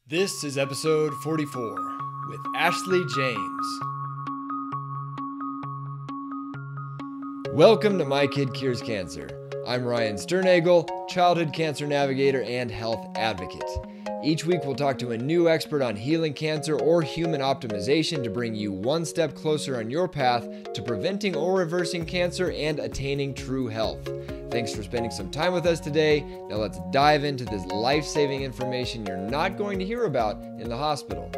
This is episode 44 with Ashley James. Welcome to My Kid Cures Cancer. I'm Ryan Sternagel, childhood cancer navigator and health advocate. Each week we'll talk to a new expert on healing cancer or human optimization to bring you one step closer on your path to preventing or reversing cancer and attaining true health. Thanks for spending some time with us today. Now let's dive into this life-saving information you're not going to hear about in the hospital.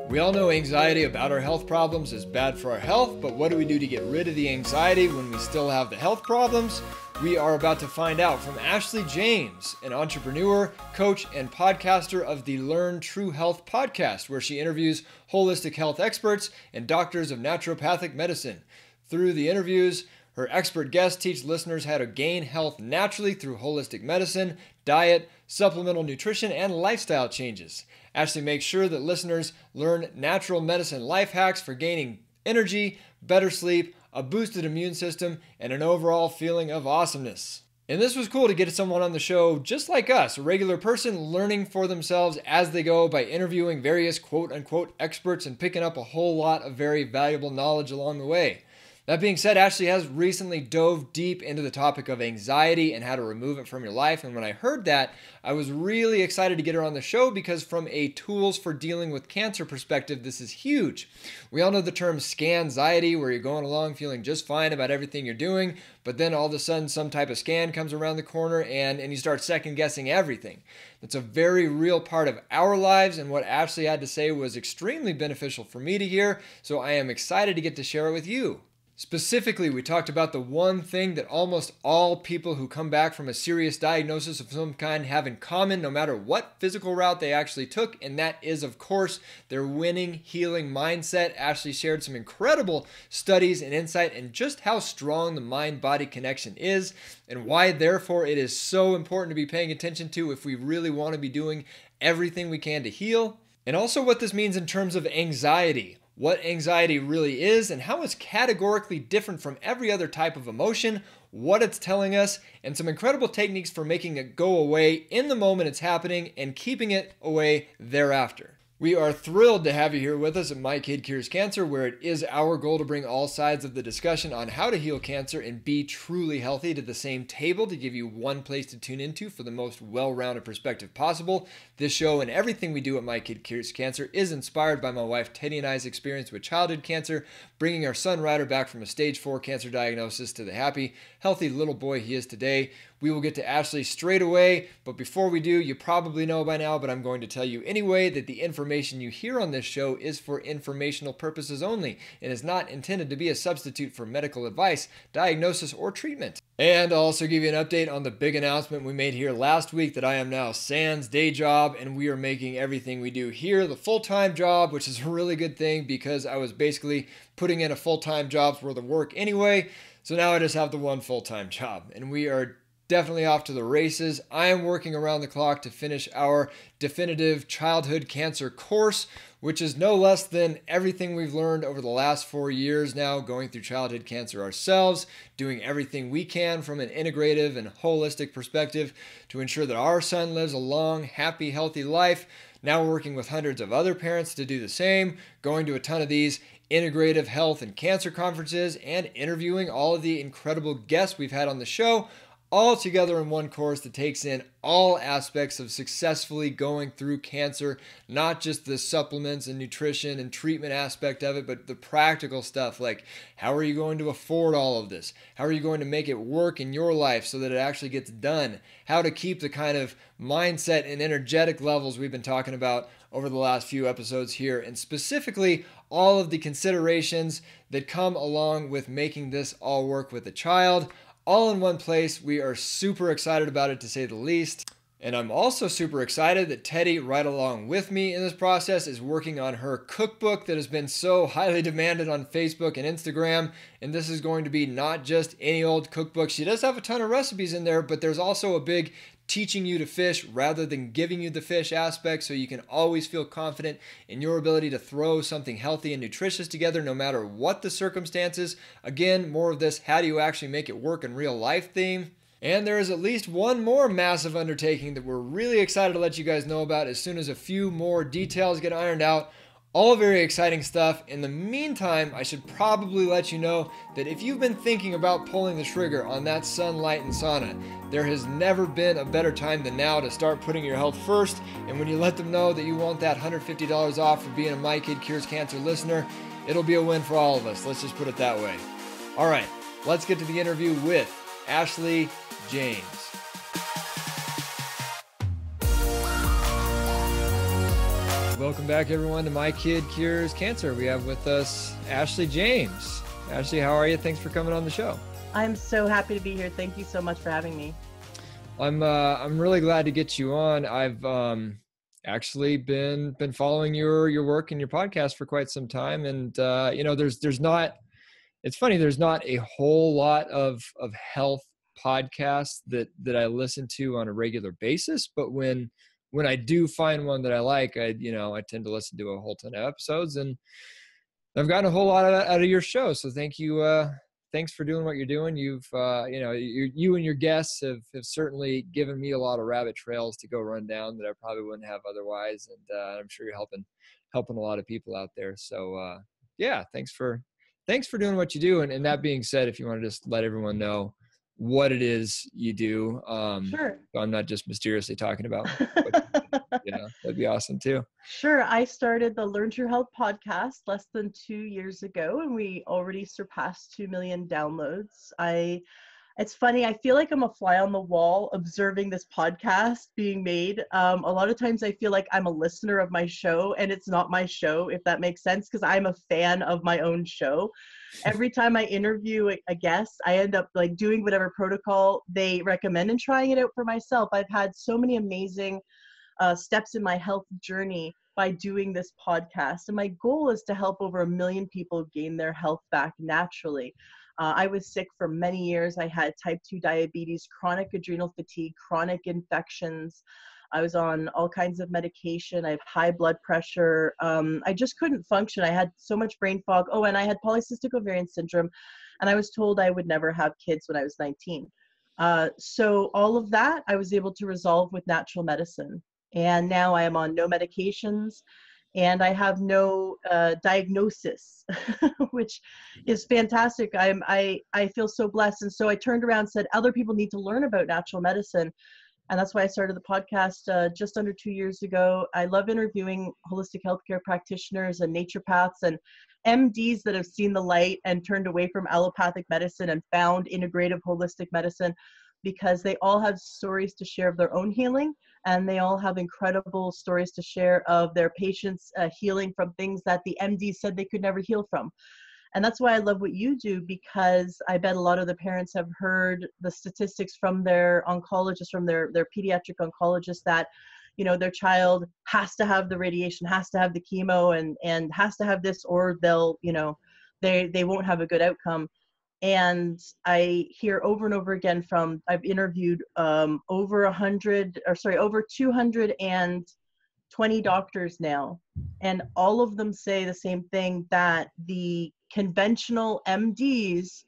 We all know anxiety about our health problems is bad for our health, but what do we do to get rid of the anxiety when we still have the health problems? We are about to find out from Ashley James, an entrepreneur, coach, and podcaster of the Learn True Health podcast, where she interviews holistic health experts and doctors of naturopathic medicine. Through the interviews, her expert guests teach listeners how to gain health naturally through holistic medicine, diet, supplemental nutrition, and lifestyle changes. Ashley makes sure that listeners learn natural medicine life hacks for gaining energy, better sleep, a boosted immune system, and an overall feeling of awesomeness. And this was cool to get someone on the show just like us, a regular person learning for themselves as they go by interviewing various quote-unquote experts and picking up a whole lot of very valuable knowledge along the way. That being said, Ashley has recently dove deep into the topic of anxiety and how to remove it from your life. And when I heard that, I was really excited to get her on the show because from a tools for dealing with cancer perspective, this is huge. We all know the term scanxiety, where you're going along feeling just fine about everything you're doing, but then all of a sudden some type of scan comes around the corner and you start second guessing everything. It's a very real part of our lives, and what Ashley had to say was extremely beneficial for me to hear, so I am excited to get to share it with you. Specifically, we talked about the one thing that almost all people who come back from a serious diagnosis of some kind have in common, no matter what physical route they actually took, and that is, of course, their winning, healing mindset. Ashley shared some incredible studies and insight into just how strong the mind-body connection is, and why, therefore, it is so important to be paying attention to if we really want to be doing everything we can to heal, and also what this means in terms of anxiety. What anxiety really is and how it's categorically different from every other type of emotion, what it's telling us, and some incredible techniques for making it go away in the moment it's happening and keeping it away thereafter. We are thrilled to have you here with us at My Kid Cures Cancer, where it is our goal to bring all sides of the discussion on how to heal cancer and be truly healthy to the same table to give you one place to tune into for the most well-rounded perspective possible. This show and everything we do at My Kid Cures Cancer is inspired by my wife Teddy and I's experience with childhood cancer, bringing our son Ryder back from a stage 4 cancer diagnosis to the happy, healthy little boy he is today. We will get to Ashley straight away, but before we do, you probably know by now, but I'm going to tell you anyway, that the information you hear on this show is for informational purposes only and is not intended to be a substitute for medical advice, diagnosis, or treatment. And I'll also give you an update on the big announcement we made here last week that I am now sans day job, and we are making everything we do here the full-time job, which is a really good thing because I was basically putting in a full-time job's worth of work anyway. So now I just have the one full-time job, and we are definitely off to the races. I am working around the clock to finish our definitive childhood cancer course, which is no less than everything we've learned over the last 4 years now, going through childhood cancer ourselves, doing everything we can from an integrative and holistic perspective to ensure that our son lives a long, happy, healthy life. Now we're working with hundreds of other parents to do the same, going to a ton of these integrative health and cancer conferences, and interviewing all of the incredible guests we've had on the show, all together in one course that takes in all aspects of successfully going through cancer, not just the supplements and nutrition and treatment aspect of it, but the practical stuff like how are you going to afford all of this? How are you going to make it work in your life so that it actually gets done? How to keep the kind of mindset and energetic levels we've been talking about over the last few episodes here, and specifically all of the considerations that come along with making this all work with a child, all in one place. We are super excited about it, to say the least. And I'm also super excited that Teddy, right along with me in this process, is working on her cookbook that has been so highly demanded on Facebook and Instagram. And this is going to be not just any old cookbook. She does have a ton of recipes in there, but there's also a big teaching you to fish rather than giving you the fish aspect, so you can always feel confident in your ability to throw something healthy and nutritious together no matter what the circumstances. Again, more of this how do you actually make it work in real life theme. And there is at least one more massive undertaking that we're really excited to let you guys know about as soon as a few more details get ironed out. All very exciting stuff. In the meantime, I should probably let you know that if you've been thinking about pulling the trigger on that sunlight and sauna, there has never been a better time than now to start putting your health first. And when you let them know that you want that $150 off for being a My Kid Cures Cancer listener, it'll be a win for all of us. Let's just put it that way. All right, let's get to the interview with Ashley James. Welcome back, everyone, to My Kid Cures Cancer. We have with us Ashley James. Ashley, how are you? Thanks for coming on the show. I'm so happy to be here. Thank you so much for having me. I'm really glad to get you on. I've actually been following your work and your podcast for quite some time, and there's not. It's funny. There's not a whole lot of health podcasts that I listen to on a regular basis, but when I do find one that I like, I tend to listen to a whole ton of episodes, and I've gotten a whole lot out of your show. So thank you. Thanks for doing what you're doing. You've, you and your guests have certainly given me a lot of rabbit trails to go run down that I probably wouldn't have otherwise. And I'm sure you're helping a lot of people out there. So yeah, thanks for doing what you do. And that being said, if you want to just let everyone know what it is you do. Sure. So I'm not just mysteriously talking about yeah, that'd be awesome too. Sure. I started the Learn True Health podcast less than 2 years ago, and we already surpassed 2 million downloads. It's funny, I feel like I'm a fly on the wall observing this podcast being made. A lot of times I feel like I'm a listener of my show, and it's not my show, if that makes sense, because I'm a fan of my own show. Every time I interview a guest, I end up like doing whatever protocol they recommend and trying it out for myself. I've had so many amazing steps in my health journey by doing this podcast. And my goal is to help over 1 million people gain their health back naturally. I was sick for many years. I had type 2 diabetes, chronic adrenal fatigue, chronic infections. I was on all kinds of medication. I have high blood pressure. I just couldn't function. I had so much brain fog. Oh, and I had polycystic ovarian syndrome. And I was told I would never have kids when I was 19. So all of that I was able to resolve with natural medicine. And now I am on no medications, and I have no diagnosis, which is fantastic. I feel so blessed. And so I turned around and said, other people need to learn about natural medicine. And that's why I started the podcast just under 2 years ago. I love interviewing holistic healthcare practitioners and naturopaths and MDs that have seen the light and turned away from allopathic medicine and found integrative holistic medicine, because they all have stories to share of their own healing, and they all have incredible stories to share of their patients healing from things that the MD said they could never heal from. And that's why I love what you do, because I bet a lot of the parents have heard the statistics from their oncologist, from their pediatric oncologist, that, you know, their child has to have the radiation, has to have the chemo, and has to have this, or they'll, you know, they won't have a good outcome. And I hear over and over again from, I've interviewed over 220 doctors now, and all of them say the same thing, that the conventional MDs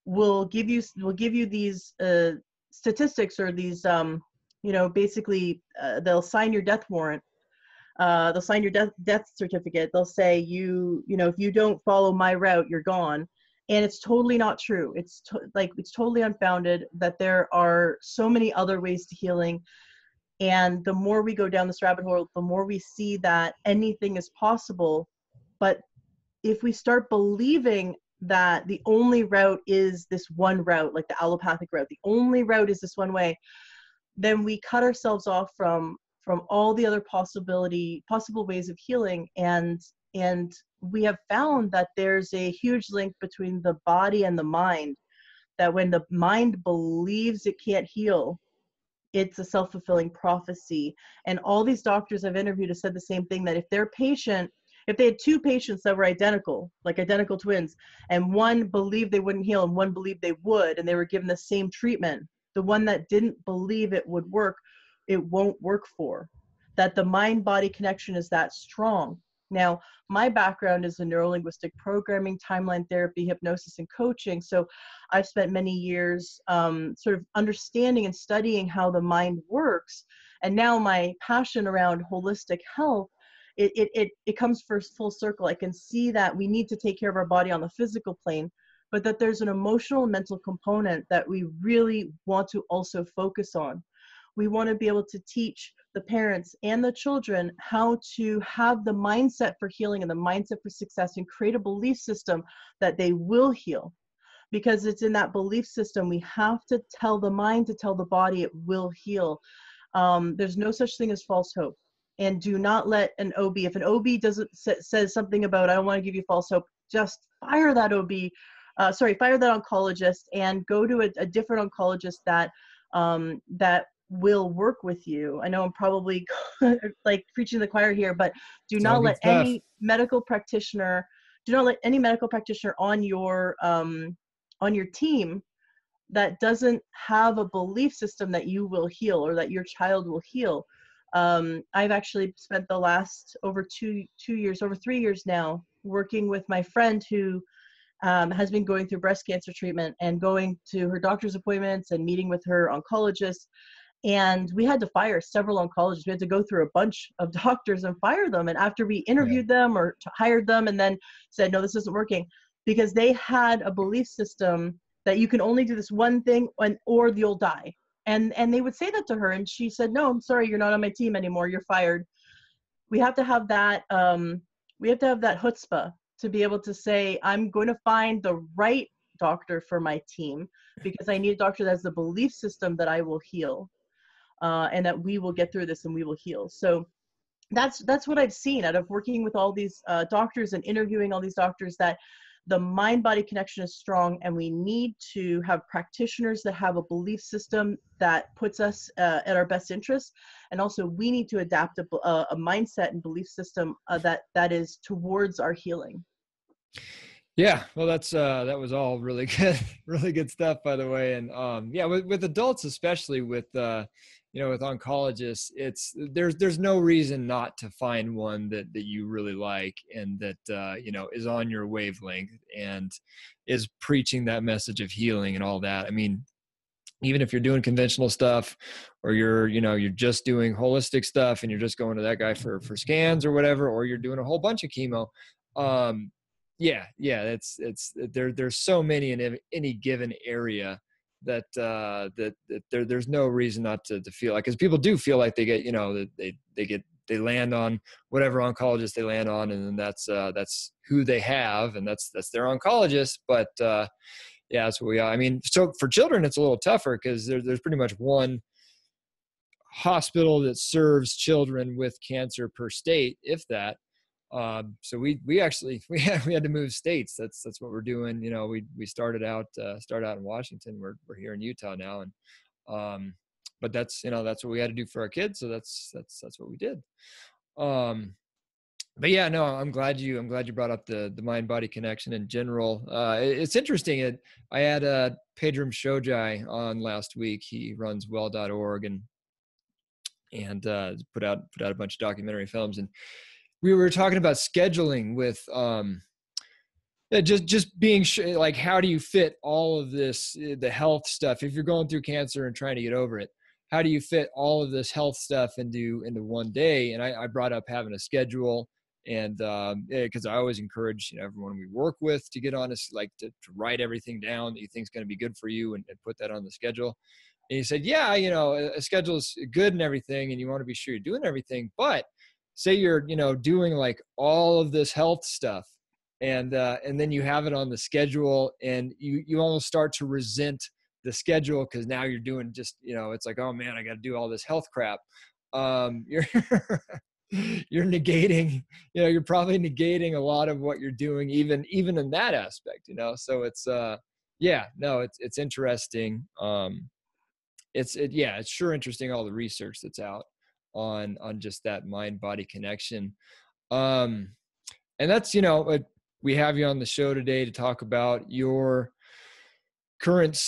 will give you these statistics, or these basically they'll sign your death warrant. They'll sign your death certificate. They'll say, if you don't follow my route, you're gone. And it's totally not true. It's totally unfounded, that there are so many other ways to healing. And the more we go down this rabbit hole, the more we see that anything is possible. But if we start believing that the only route is this one route, like the allopathic route, the only route is this one way, then we cut ourselves off from all the other possible ways of healing. And we have found that there's a huge link between the body and the mind, that when the mind believes it can't heal, it's a self-fulfilling prophecy. And all these doctors I've interviewed have said the same thing, that if they had 2 patients that were identical, like identical twins, and one believed they wouldn't heal and one believed they would, and they were given the same treatment, the one that didn't believe it would work, it won't work for. That the mind-body connection is that strong. Now, my background is in neurolinguistic programming, timeline therapy, hypnosis, and coaching. So I've spent many years sort of understanding and studying how the mind works. And now my passion around holistic health, it comes full circle. I can see that we need to take care of our body on the physical plane, but that there's an emotional and mental component that we really want to also focus on. We want to be able to teach the parents and the children how to have the mindset for healing and the mindset for success, and create a belief system that they will heal. Because it's in that belief system, we have to tell the mind to tell the body it will heal. There's no such thing as false hope. And do not let an OB, if an OB doesn't says something about, I don't want to give you false hope, just fire that OB, fire that oncologist, and go to a different oncologist that will work with you. I know I'm probably like preaching the choir here, but do not let any medical practitioner on your team that doesn't have a belief system that you will heal or that your child will heal. I've actually spent the last over 3 years now working with my friend who has been going through breast cancer treatment and going to her doctor's appointments and meeting with her oncologist. And we had to fire several oncologists. We had to go through a bunch of doctors and fire them. And after we interviewed them or hired them and then said, no, this isn't working, because they had a belief system that you can only do this one thing or you'll die. And they would say that to her. And she said, no, I'm sorry, you're not on my team anymore. You're fired. We have to have that. We have to have that chutzpah to be able to say, I'm going to find the right doctor for my team, because I need a doctor that has the belief system that I will heal. And that we will get through this and we will heal. So that's what I've seen out of working with all these doctors and interviewing all these doctors, that the mind-body connection is strong, and we need to have practitioners that have a belief system that puts us at our best interest. And also we need to adapt a mindset and belief system that is towards our healing. Yeah, well, that was all really good, really good stuff, by the way. And with adults, especially with with oncologists, there's no reason not to find one that you really like, and that is on your wavelength and is preaching that message of healing and all that. I mean, even if you're doing conventional stuff, or you're just doing holistic stuff and you're just going to that guy for scans or whatever, or you're doing a whole bunch of chemo. There's so many in any given area that there's no reason not to feel like, because people do feel like they get, they land on whatever oncologist they land on, and then that's who they have, and that's their oncologist. But that's what we are. I mean, so for children, it's a little tougher, because there's pretty much one hospital that serves children with cancer per state, if that. So we actually had to move states. That's what we're doing. We started out in Washington. We're here in Utah now, and but that's what we had to do for our kids. So that's what we did. But yeah, no, I'm glad you brought up the mind body connection in general. It's interesting. I had Pedram Shojai on last week. He runs well.org and put out a bunch of documentary films, and we were talking about scheduling with just being like, how do you fit all of this, the health stuff, if you're going through cancer and trying to get over it? How do you fit all of this health stuff into one day? And I brought up having a schedule, and because I always encourage everyone we work with to get on this, like to write everything down that you think is going to be good for you, and put that on the schedule. And he said, yeah, a schedule is good and everything, and you want to be sure you're doing everything, but say you're doing like all of this health stuff, and then you have it on the schedule, and you almost start to resent the schedule, because now you're doing just it's like, oh man, I got to do all this health crap. You're you're negating, you're probably negating a lot of what you're doing, even in that aspect, so it's it's interesting. It's sure interesting, all the research that's out on just that mind body connection. And that's we have you on the show today to talk about your current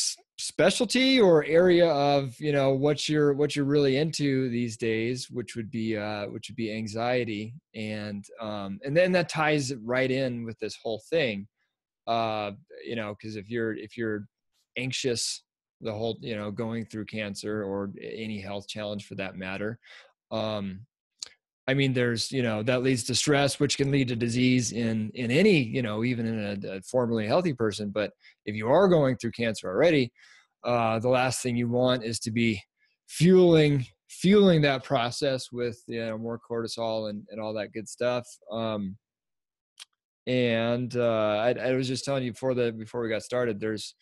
specialty or area of, you know, what you're really into these days, which would be anxiety. And then that ties right in with this whole thing. You know, because if you're anxious the whole, you know, going through cancer or any health challenge for that matter, I mean, there's, you know, that leads to stress, which can lead to disease in any, you know, even in a formerly healthy person. But if you are going through cancer already, the last thing you want is to be fueling that process with, you know, more cortisol and all that good stuff. I was just telling you before we got started, there's,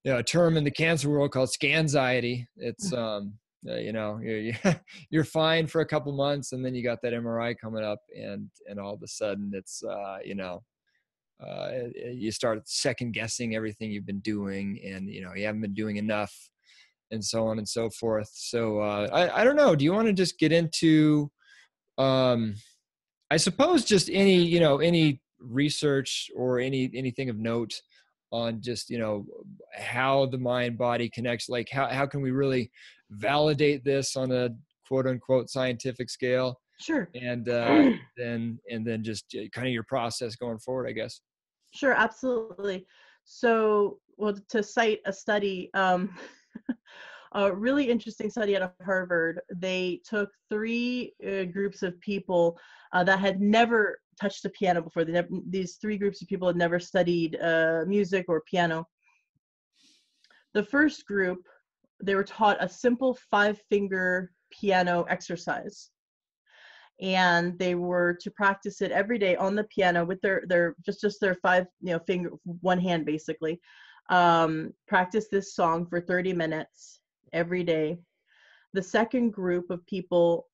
you know, a term in the cancer world called scanxiety. It's, you know, you're fine for a couple months, and then you got that MRI coming up, and all of a sudden it's, you know, you start second guessing everything you've been doing, and, you know, you haven't been doing enough, and so on and so forth. So I don't know. Do you want to just get into, I suppose, just any, you know, any research or anything of note on just, you know, how the mind body connects, like how can we really validate this on a quote unquote scientific scale? Sure. And then just kind of your process going forward, I guess. Sure, absolutely. So, well, to cite a study, a really interesting study out of Harvard, they took three groups of people that had never touched a piano before. These three groups of people had never studied music or piano. The first group, they were taught a simple 5-finger piano exercise. And they were to practice it every day on the piano with their just their 5, you know, finger, one hand basically. Practice this song for 30 minutes every day. The second group of people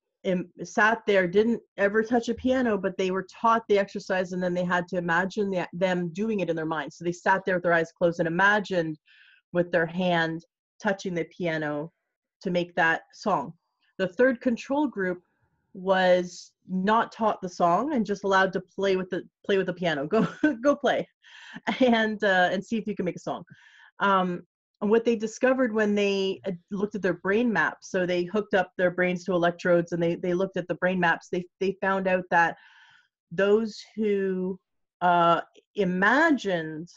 sat there, didn't ever touch a piano, but they were taught the exercise, and then they had to imagine them doing it in their mind. So they sat there with their eyes closed and imagined with their hand touching the piano to make that song. The third control group was not taught the song and just allowed to play with the piano. Go play, and see if you can make a song. And what they discovered when they looked at their brain maps, so they hooked up their brains to electrodes and they looked at the brain maps, they found out that those who imagined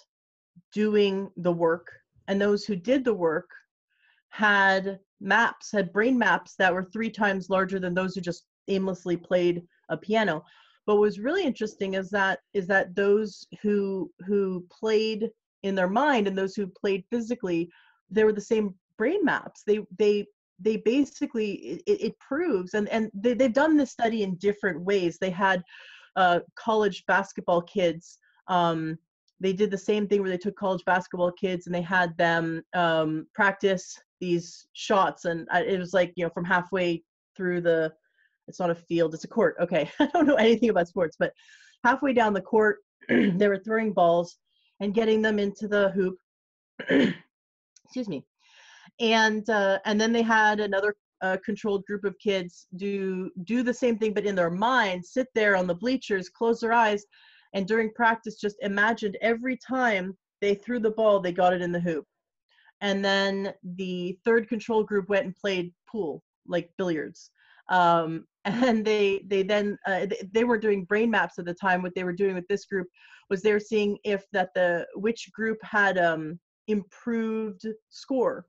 doing the work and those who did the work had brain maps that were 3 times larger than those who just aimlessly played a piano. But what was really interesting is that those who played in their mind and those who played physically, they were the same brain maps. They basically, it proves, and they've done this study in different ways. They had college basketball kids. They did the same thing where they took college basketball kids and they had them practice these shots, and it was like, you know, from halfway through it's not a field, it's a court. Okay, I don't know anything about sports, but halfway down the court, they were throwing balls and getting them into the hoop. Excuse me. And then they had another controlled group of kids do the same thing, but in their mind, sit there on the bleachers, close their eyes, and during practice, just imagined every time they threw the ball, they got it in the hoop. And then the third control group went and played pool, like billiards. And they weren't doing brain maps at the time. What they were doing with this group was they were seeing which group had improved score.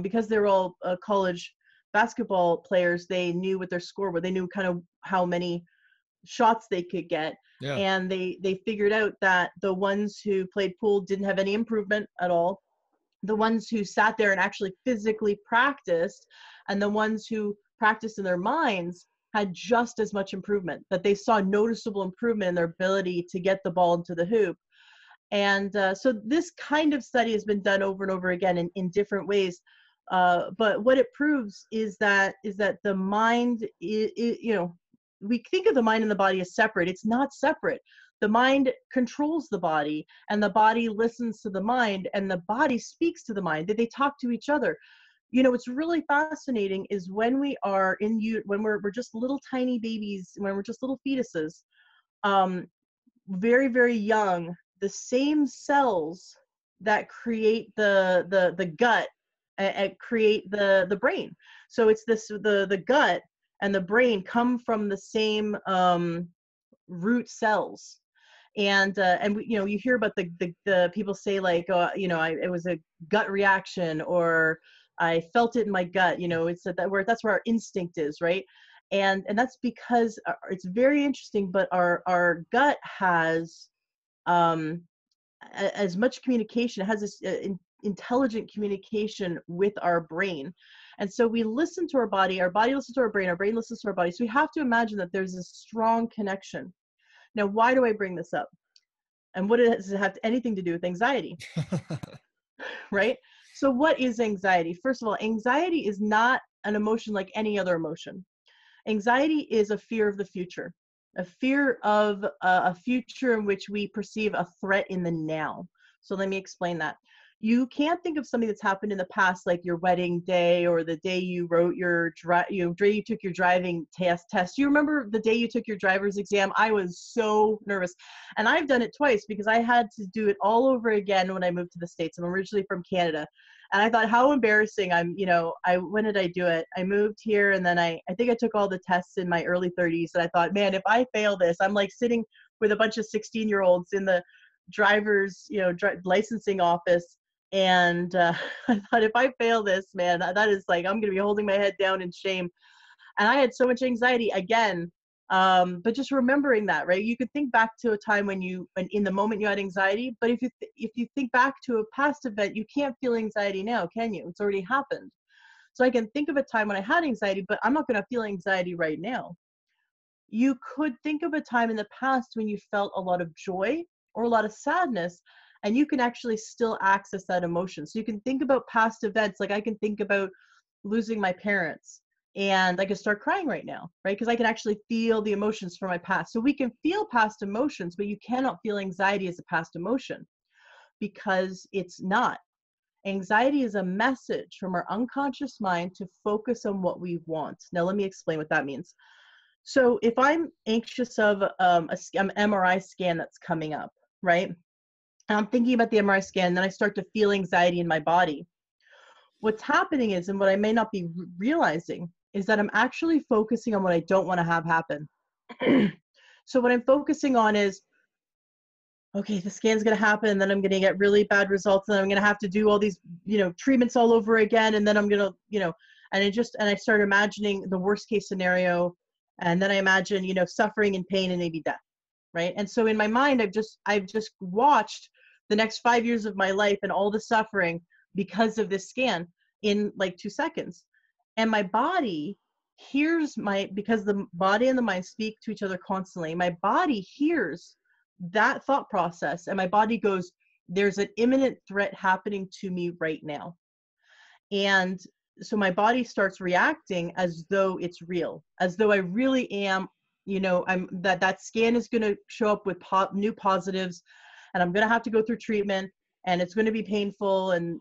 Because they were all college basketball players, they knew what their score was. They knew kind of how many shots they could get. Yeah. And they figured out that the ones who played pool didn't have any improvement at all. The ones who sat there and actually physically practiced, and the ones who practiced in their minds had just as much improvement, that they saw noticeable improvement in their ability to get the ball into the hoop. And so this kind of study has been done over and over again in different ways. But what it proves is that the mind, you know, we think of the mind and the body as separate. It's not separate. The mind controls the body, and the body listens to the mind, and the body speaks to the mind. They talk to each other. You know, what's really fascinating is when we are when we're just little tiny babies, when we're just little fetuses, very, very young, the same cells that create the gut create the brain. So it's the gut and the brain come from the same root cells. And we, you hear about the people say like, it was a gut reaction, or I felt it in my gut. It's that's where our instinct is, right? And that's because it's very interesting. But our gut has as much communication, it has this intelligent communication with our brain. And so we listen to our body listens to our brain listens to our body. So we have to imagine that there's a strong connection. Now, why do I bring this up? And what does it have anything to do with anxiety? Right? So what is anxiety? First of all, anxiety is not an emotion like any other emotion. Anxiety is a fear of the future, a fear of a future in which we perceive a threat in the now. So let me explain that. You can't think of something that's happened in the past, like your wedding day or the day you wrote your you took your driving test. You remember the day you took your driver's exam? I was so nervous, and I've done it twice because I had to do it all over again when I moved to the States. I'm originally from Canada, and I thought, how embarrassing. When did I do it? I moved here, and then I think I took all the tests in my early 30s, and I thought, man, if I fail this, I'm like sitting with a bunch of 16-year-olds in the driver's licensing office. And I thought, if I fail this, man, that is like, I'm going to be holding my head down in shame. And I had so much anxiety again. But just remembering that, right? You could think back to a time when in the moment you had anxiety, but if you think back to a past event, you can't feel anxiety now, can you? It's already happened. So I can think of a time when I had anxiety, but I'm not going to feel anxiety right now. You could think of a time in the past when you felt a lot of joy or a lot of sadness, and you can actually still access that emotion. So you can think about past events. Like I can think about losing my parents, and I can start crying right now, right? Because I can actually feel the emotions from my past. So we can feel past emotions, but you cannot feel anxiety as a past emotion because it's not. Anxiety is a message from our unconscious mind to focus on what we want. Now, let me explain what that means. So if I'm anxious of an MRI scan that's coming up, right? And I'm thinking about the MRI scan, and then I start to feel anxiety in my body. What's happening is, and what I may not be realizing, is that I'm actually focusing on what I don't want to have happen. So what I'm focusing on is, okay, the scan's going to happen, and then I'm going to get really bad results, and then I'm going to have to do all these, treatments all over again, and then I'm going to, and I start imagining the worst case scenario, and then I imagine, suffering and pain and maybe death, right? And so in my mind, I've just watched the next 5 years of my life and all the suffering because of this scan in like 2 seconds. And my body hears because the body and the mind speak to each other constantly, my body hears that thought process, and my body goes, there's an imminent threat happening to me right now. And so my body starts reacting as though it's real, as though I really am, that scan is going to show up with new positives, and I'm going to have to go through treatment, and it's going to be painful, and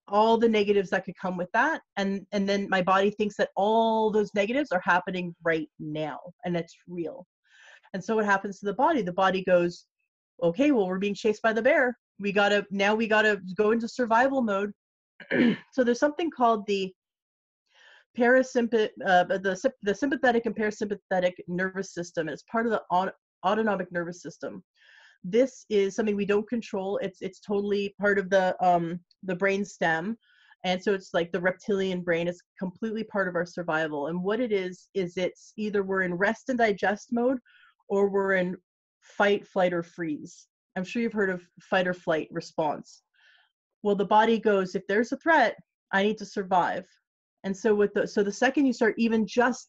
all the negatives that could come with that. And then my body thinks that all those negatives are happening right now, and it's real. And so what happens to the body? The body goes, okay, well, we're being chased by the bear. We gotta go into survival mode. So there's something called the the sympathetic and parasympathetic nervous system. It's part of the autonomic nervous system. This is something we don't control. It's totally part of the brain stem. And so it's like the reptilian brain is completely part of our survival. And what it is it's either we're in rest and digest mode, or we're in fight, flight, or freeze. I'm sure you've heard of fight or flight response. Well, the body goes, if there's a threat, I need to survive. And so the second you start even just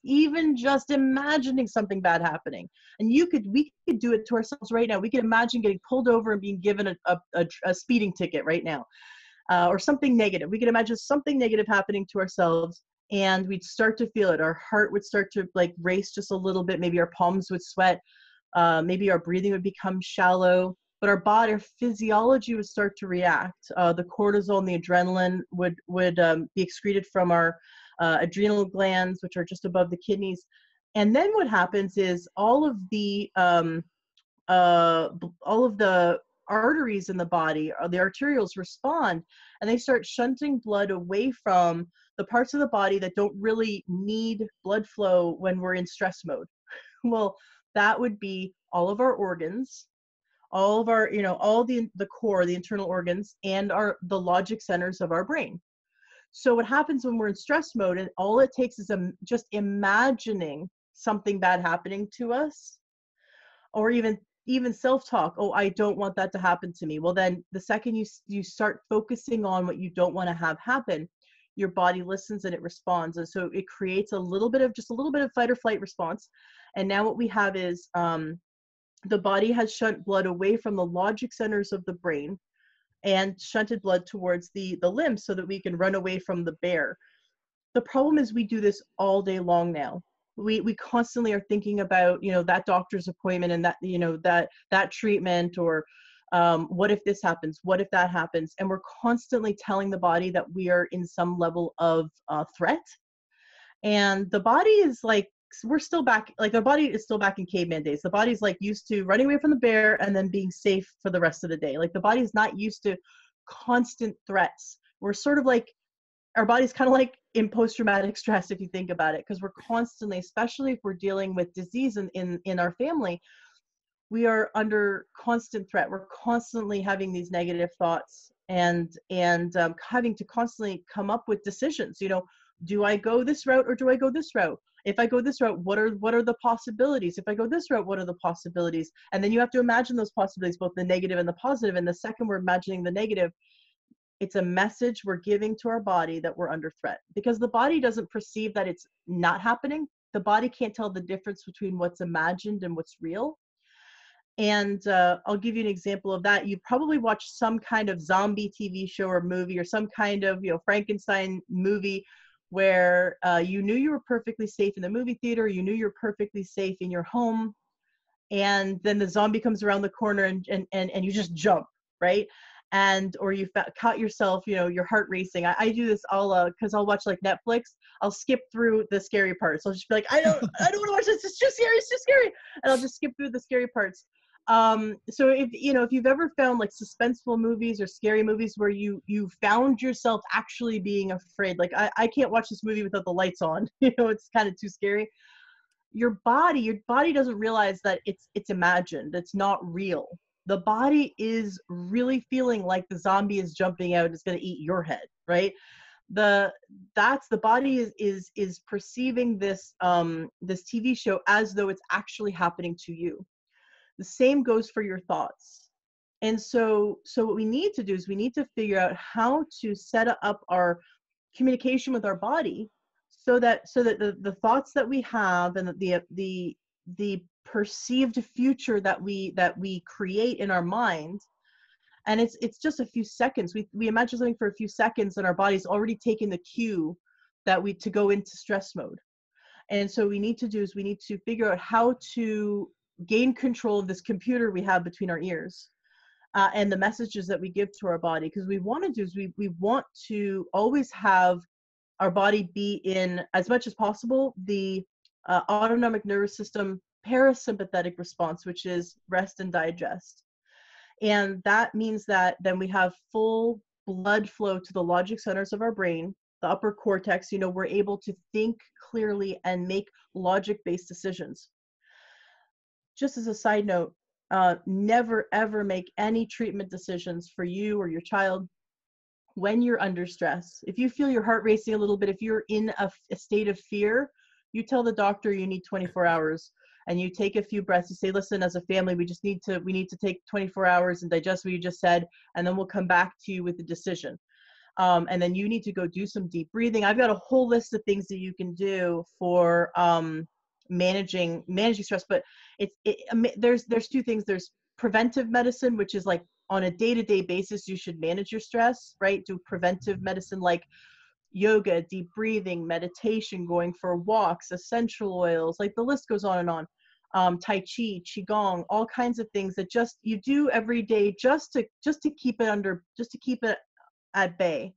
imagining something bad happening, and we could do it to ourselves right now. We could imagine getting pulled over and being given a speeding ticket right now, or something negative. We could imagine something negative happening to ourselves, and we'd start to feel it. Our heart would start to like race just a little bit. Maybe our palms would sweat. Maybe our breathing would become shallow. But our physiology would start to react. The cortisol and the adrenaline would be excreted from our adrenal glands, which are just above the kidneys. And then what happens is all of the arteries in the body, or the arterioles, respond, and they start shunting blood away from the parts of the body that don't really need blood flow when we're in stress mode. Well, that would be all of our organs, all of our, all the core, the internal organs, and the logic centers of our brain. So what happens when we're in stress mode, and all it takes is just imagining something bad happening to us, or even self-talk. Oh, I don't want that to happen to me. Well, then the second you start focusing on what you don't want to have happen, your body listens and it responds. And so it creates a little bit of fight or flight response. And now what we have is the body has shunt blood away from the logic centers of the brain and shunted blood towards the limbs so that we can run away from the bear. The problem is we do this all day long now. We constantly are thinking about, that doctor's appointment and that, that treatment, or what if this happens? What if that happens? And we're constantly telling the body that we are in some level of threat. And the body is like, we're still back, like the body is still back in caveman days. The body's like used to running away from the bear and then being safe for the rest of the day. Like the body's not used to constant threats. We're sort of like, our body's kind of like in post-traumatic stress, if you think about it, because we're constantly, especially if we're dealing with disease in our family, we are under constant threat. We're constantly having these negative thoughts and having to constantly come up with decisions. Do I go this route or do I go this route? If I go this route, what are the possibilities? If I go this route, what are the possibilities? And then you have to imagine those possibilities, both the negative and the positive. And the second we're imagining the negative, it's a message we're giving to our body that we're under threat, because the body doesn't perceive that it's not happening. The body can't tell the difference between what's imagined and what's real. And I'll give you an example of that. You probably watched some kind of zombie TV show or movie, or some kind of, Frankenstein movie, where you knew you were perfectly safe in the movie theater, you knew you're perfectly safe in your home, and then the zombie comes around the corner and you just jump, right? Or you caught yourself, your heart racing. I do this all because I'll watch like Netflix. I'll skip through the scary parts. I'll just be like, I don't want to watch this. It's too scary. It's too scary. And I'll just skip through the scary parts. So if you've ever found like suspenseful movies or scary movies where you found yourself actually being afraid, like I can't watch this movie without the lights on, it's kind of too scary. Your body doesn't realize that it's imagined. It's not real. The body is really feeling like the zombie is jumping out, is going to eat your head, right? The body is perceiving this TV show as though it's actually happening to you. The same goes for your thoughts. And so what we need to do is we need to figure out how to set up our communication with our body so that the thoughts that we have and the perceived future that we create in our mind, and it's just a few seconds. We imagine something for a few seconds and our body's already taken the cue to go into stress mode. And so we need to figure out how to gain control of this computer we have between our ears, and the messages that we give to our body. Because we want to always have our body be in, as much as possible, the autonomic nervous system parasympathetic response, which is rest and digest. And that means that then we have full blood flow to the logic centers of our brain, the upper cortex. We're able to think clearly and make logic-based decisions. Just as a side note, never ever make any treatment decisions for you or your child when you're under stress. If you feel your heart racing a little bit, if you're in a state of fear, you tell the doctor you need 24 hours and you take a few breaths. You say, listen, as a family, we need to take 24 hours and digest what you just said, and then we'll come back to you with the decision. And then you need to go do some deep breathing. I've got a whole list of things that you can do for managing stress, but there's two things. There's preventive medicine, which is like on a day-to-day basis, you should manage your stress, right? Do preventive medicine like yoga, deep breathing, meditation, going for walks, essential oils, like the list goes on and on. Tai Chi, Qigong, all kinds of things that just you do every day just to keep it at bay.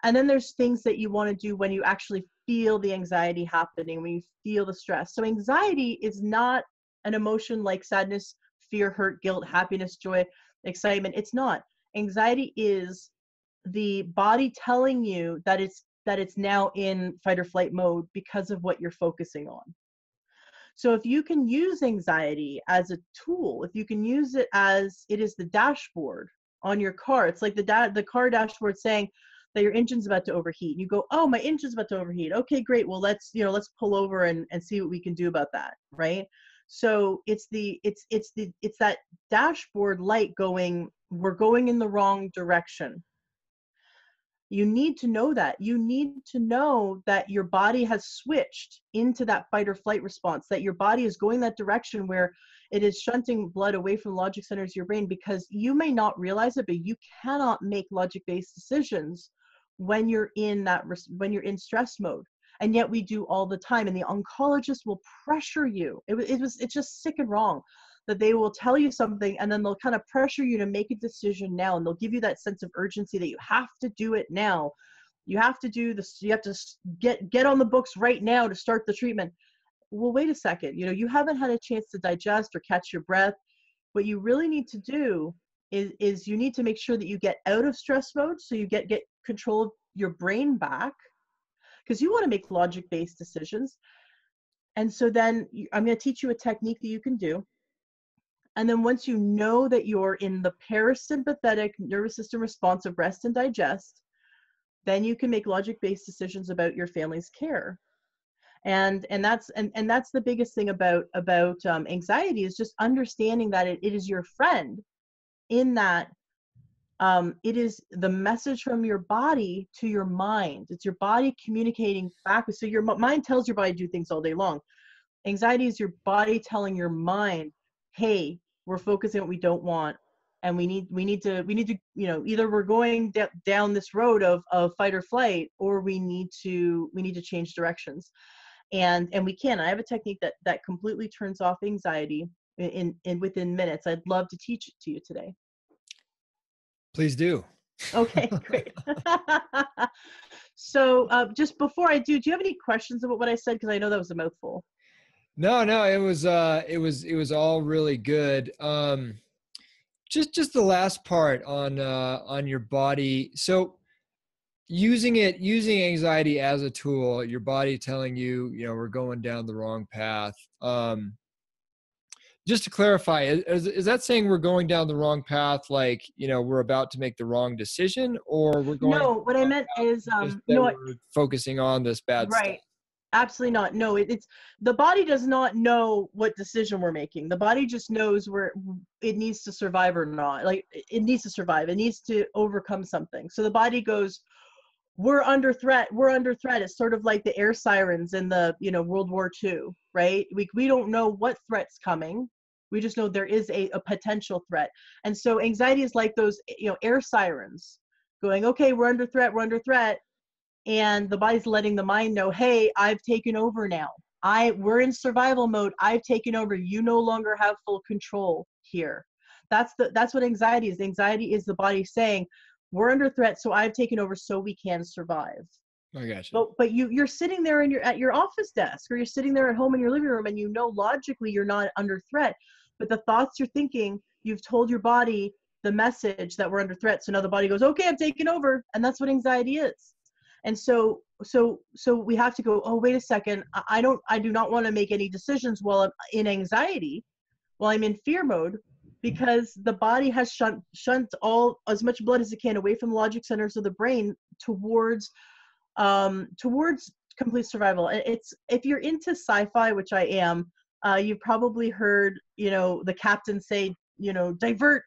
And then there's things that you want to do when you actually feel the anxiety happening, when you feel the stress. So anxiety is not an emotion like sadness, fear, hurt, guilt, happiness, joy. excitement. It's not. Anxiety is the body telling you that it's now in fight or flight mode because of what you're focusing on. So if you can use anxiety as a tool, if you can use it as it is the dashboard on your car, it's like the car dashboard saying that your engine's about to overheat. And you go, oh, my engine's about to overheat. Okay, great. Well, let's pull over and see what we can do about that, right? So it's that dashboard light going, we're going in the wrong direction. You need to know that. You need to know that your body has switched into that fight or flight response, that your body is going that direction where it is shunting blood away from the logic centers of your brain, because you may not realize it, but you cannot make logic-based decisions when you're in stress mode. And yet we do all the time. And the oncologist will pressure you. It's just sick and wrong that they will tell you something and then they'll kind of pressure you to make a decision now, and they'll give you that sense of urgency that you have to do it now. You have to do this. You have to get on the books right now to start the treatment. Well, wait a second. You haven't had a chance to digest or catch your breath. What you really need to do is you need to make sure that you get out of stress mode, so you get control of your brain back, because you want to make logic-based decisions. And so then I'm going to teach you a technique that you can do. And then once you know that you're in the parasympathetic nervous system response of rest and digest, then you can make logic-based decisions about your family's care. And that's the biggest thing about anxiety, is just understanding that it is your friend, in that it is the message from your body to your mind. It's your body communicating back. So your mind tells your body to do things all day long. Anxiety is your body telling your mind, hey, we're focusing on what we don't want, and we need to either we're going down this road of fight or flight, or we need to change directions. And we can. I have a technique that completely turns off anxiety in within minutes. I'd love to teach it to you today. Please do. Okay, great. So just before I do you have any questions about what I said? Because I know that was a mouthful. No, it was all really good. Just the last part on your body. So using anxiety as a tool, your body telling you, we're going down the wrong path. Just to clarify, is that saying we're going down the wrong path, like, we're about to make the wrong decision, or we're going? No, what I meant is, we're focusing on this bad stuff. Right. Absolutely not. No, it's the body does not know what decision we're making. The body just knows where it needs to survive or not. Like, it needs to survive. It needs to overcome something. So the body goes, we're under threat. We're under threat. It's sort of like the air sirens in the, World War II, right? We don't know what threat's coming. We just know there is a potential threat. And so anxiety is like those, air sirens going, okay, we're under threat. We're under threat. And the body's letting the mind know, hey, I've taken over now. We're in survival mode. I've taken over. You no longer have full control here. That's what anxiety is. Anxiety is the body saying, we're under threat, so I've taken over so we can survive. I gotcha. But you're sitting there at your office desk, or you're sitting there at home in your living room, and logically you're not under threat. But the thoughts you're thinking, you've told your body the message that we're under threat. So now the body goes, okay, I'm taking over. And that's what anxiety is. And so we have to go, oh, wait a second. I do not want to make any decisions while I'm in anxiety, while I'm in fear mode, because the body has shunt as much blood as it can away from the logic centers of the brain towards complete survival. It's, if you're into sci-fi, which I am, you've probably heard, the captain say, divert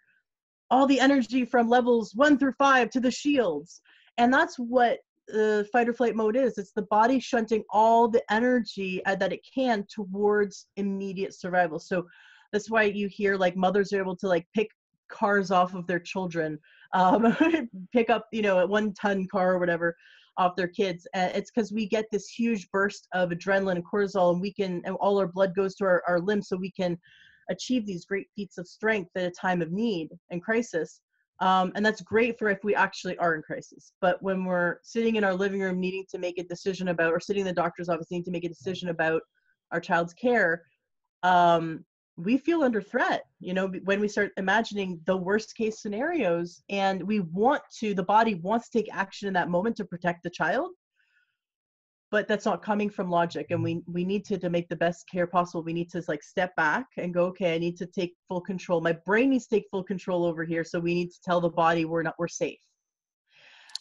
all the energy from levels 1 through 5 to the shields. And that's what the fight or flight mode is. It's the body shunting all the energy that it can towards immediate survival. So that's why you hear, like, mothers are able to, like, pick cars off of their children, pick up, a 1-ton car or whatever off their kids. It's because we get this huge burst of adrenaline and cortisol, and all our blood goes to our limbs, so we can achieve these great feats of strength at a time of need and crisis. And that's great for if we actually are in crisis. But when we're sitting in our living room needing to make a decision about, or sitting in the doctor's office needing to make a decision about our child's care, we feel under threat, when we start imagining the worst case scenarios, and the body wants to take action in that moment to protect the child, but that's not coming from logic. And we need to make the best care possible. We need to like step back and go, okay, I need to take full control. My brain needs to take full control over here. So we need to tell the body we're safe.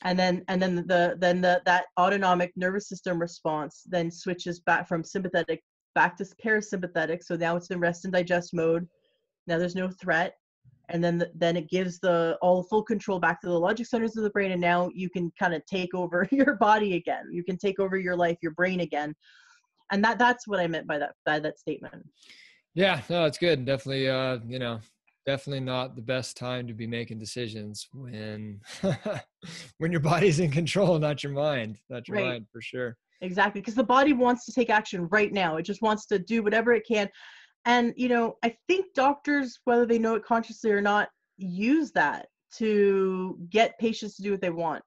And then that autonomic nervous system response then switches back from sympathetic back to parasympathetic. So now it's in rest and digest mode. Now there's no threat. And then it gives all the full control back to the logic centers of the brain. And now you can kind of take over your body again. You can take over your life, your brain again. And that's what I meant by that statement. Yeah, no, it's good. Definitely, definitely not the best time to be making decisions when when your body's in control, not your mind. Not your mind, for sure. Exactly, because the body wants to take action right now. It just wants to do whatever it can. And, I think doctors, whether they know it consciously or not, use that to get patients to do what they want.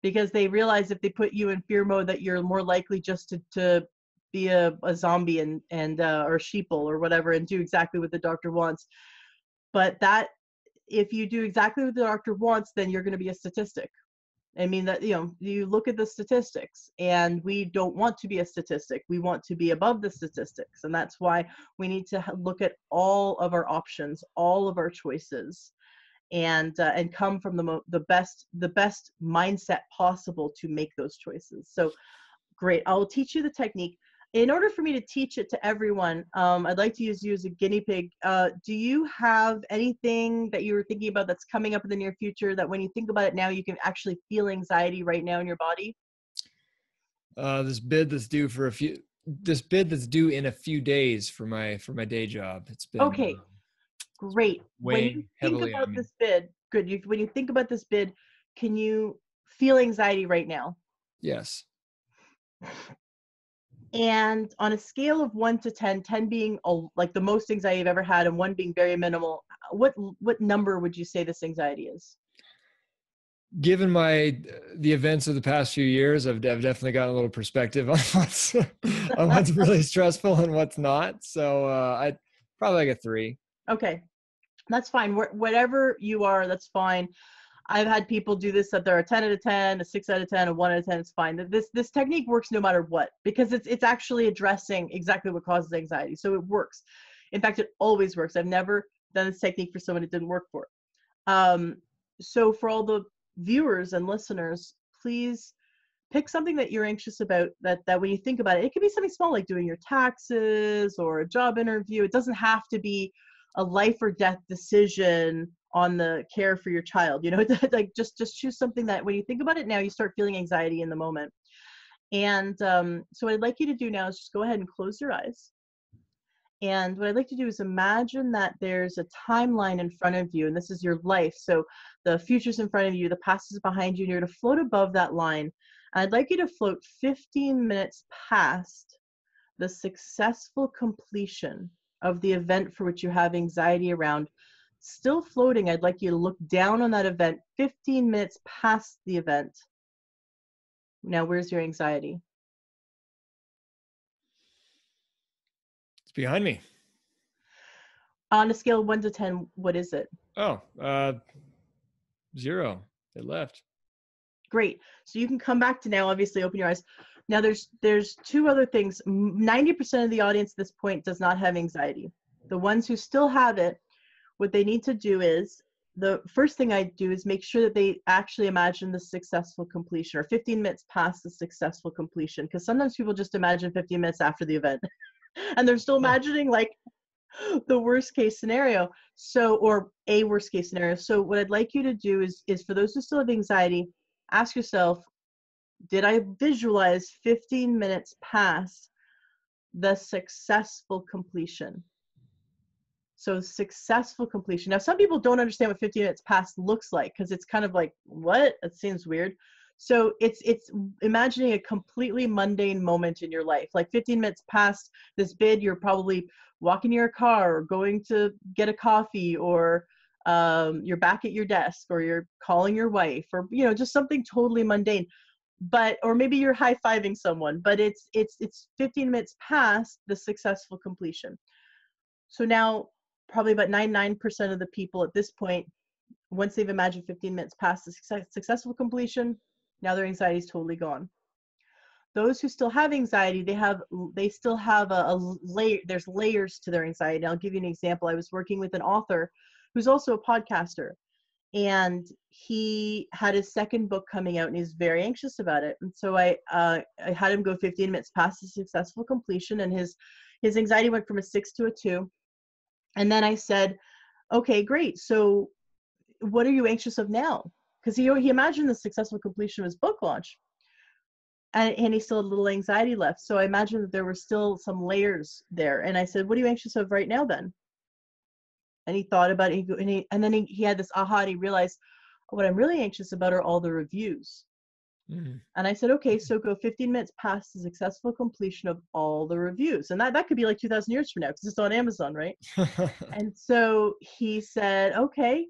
Because they realize if they put you in fear mode that you're more likely just to be a zombie and or sheeple or whatever and do exactly what the doctor wants. But that if you do exactly what the doctor wants, then you're going to be a statistic. I mean that, you look at the statistics, and we don't want to be a statistic. We want to be above the statistics. And that's why we need to look at all of our options, all of our choices, and come from the best mindset possible to make those choices. So great. I'll teach you the technique. In order for me to teach it to everyone, I'd like to use you as a guinea pig. Do you have anything that you were thinking about that's coming up in the near future that when you think about it now, you can actually feel anxiety right now in your body? This bid that's due in a few days for my day job. It's been okay. Great. When you think about this bid, when you think about this bid, can you feel anxiety right now? Yes. And on a scale of 1 to 10, 10 being like the most anxiety you've ever had and 1 being very minimal, what number would you say this anxiety is? Given the events of the past few years, I've definitely got a little perspective on what's really stressful and what's not. So I'd probably like a 3. Okay, that's fine. Whatever you are, that's fine. I've had people do this that they're a 10 out of 10, a 6 out of 10, a 1 out of 10. It's fine. This technique works no matter what, because it's actually addressing exactly what causes anxiety. So it works. In fact, it always works. I've never done this technique for someone it didn't work for. So for all the viewers and listeners, please pick something that you're anxious about, that when you think about it, it could be something small like doing your taxes or a job interview. It doesn't have to be a life or death decision on the care for your child. Like just choose something that when you think about it now, you start feeling anxiety in the moment. And so what I'd like you to do now is just go ahead and close your eyes. And what I'd like to do is imagine that there's a timeline in front of you, and this is your life. So the future's in front of you, the past is behind you, and you're to float above that line. And I'd like you to float 15 minutes past the successful completion of the event for which you have anxiety around. Still floating, I'd like you to look down on that event 15 minutes past the event. Now, where's your anxiety? It's behind me. On a scale of 1 to 10, what is it? 0. It left. Great. So you can come back to now, obviously open your eyes. Now there's 2 other things. 90% of the audience at this point does not have anxiety. The ones who still have it, what they need to do is, the first thing I do is make sure that they actually imagine the successful completion, or 15 minutes past the successful completion. Because sometimes people just imagine 15 minutes after the event and they're still imagining like the worst case scenario. So, or a worst case scenario. So what I'd like you to do is for those who still have anxiety, ask yourself, did I visualize 15 minutes past the successful completion? So successful completion. Now, some people don't understand what 15 minutes past looks like, because it's kind of like, what? It seems weird. So it's imagining a completely mundane moment in your life. Like 15 minutes past this bid, you're probably walking your car or going to get a coffee, or you're back at your desk, or you're calling your wife, or just something totally mundane. Or maybe you're high-fiving someone, but it's 15 minutes past the successful completion. So now probably about 99% of the people at this point, once they've imagined 15 minutes past the successful completion, now their anxiety is totally gone. Those who still have anxiety, they still have a layer, there's layers to their anxiety. I'll give you an example. I was working with an author who's also a podcaster, and he had his second book coming out and he's very anxious about it. And so I had him go 15 minutes past the successful completion, and his anxiety went from a 6 to a 2. And then I said, okay, great. So what are you anxious of now? Because he imagined the successful completion of his book launch. And he still had a little anxiety left. So I imagined that there were still some layers there. And I said, what are you anxious of right now then? And he thought about it, and then he had this aha, and he realized, what I'm really anxious about are all the reviews. And I said, okay, so go 15 minutes past the successful completion of all the reviews. And that could be like 2,000 years from now, because it's on Amazon, right? And so he said, okay.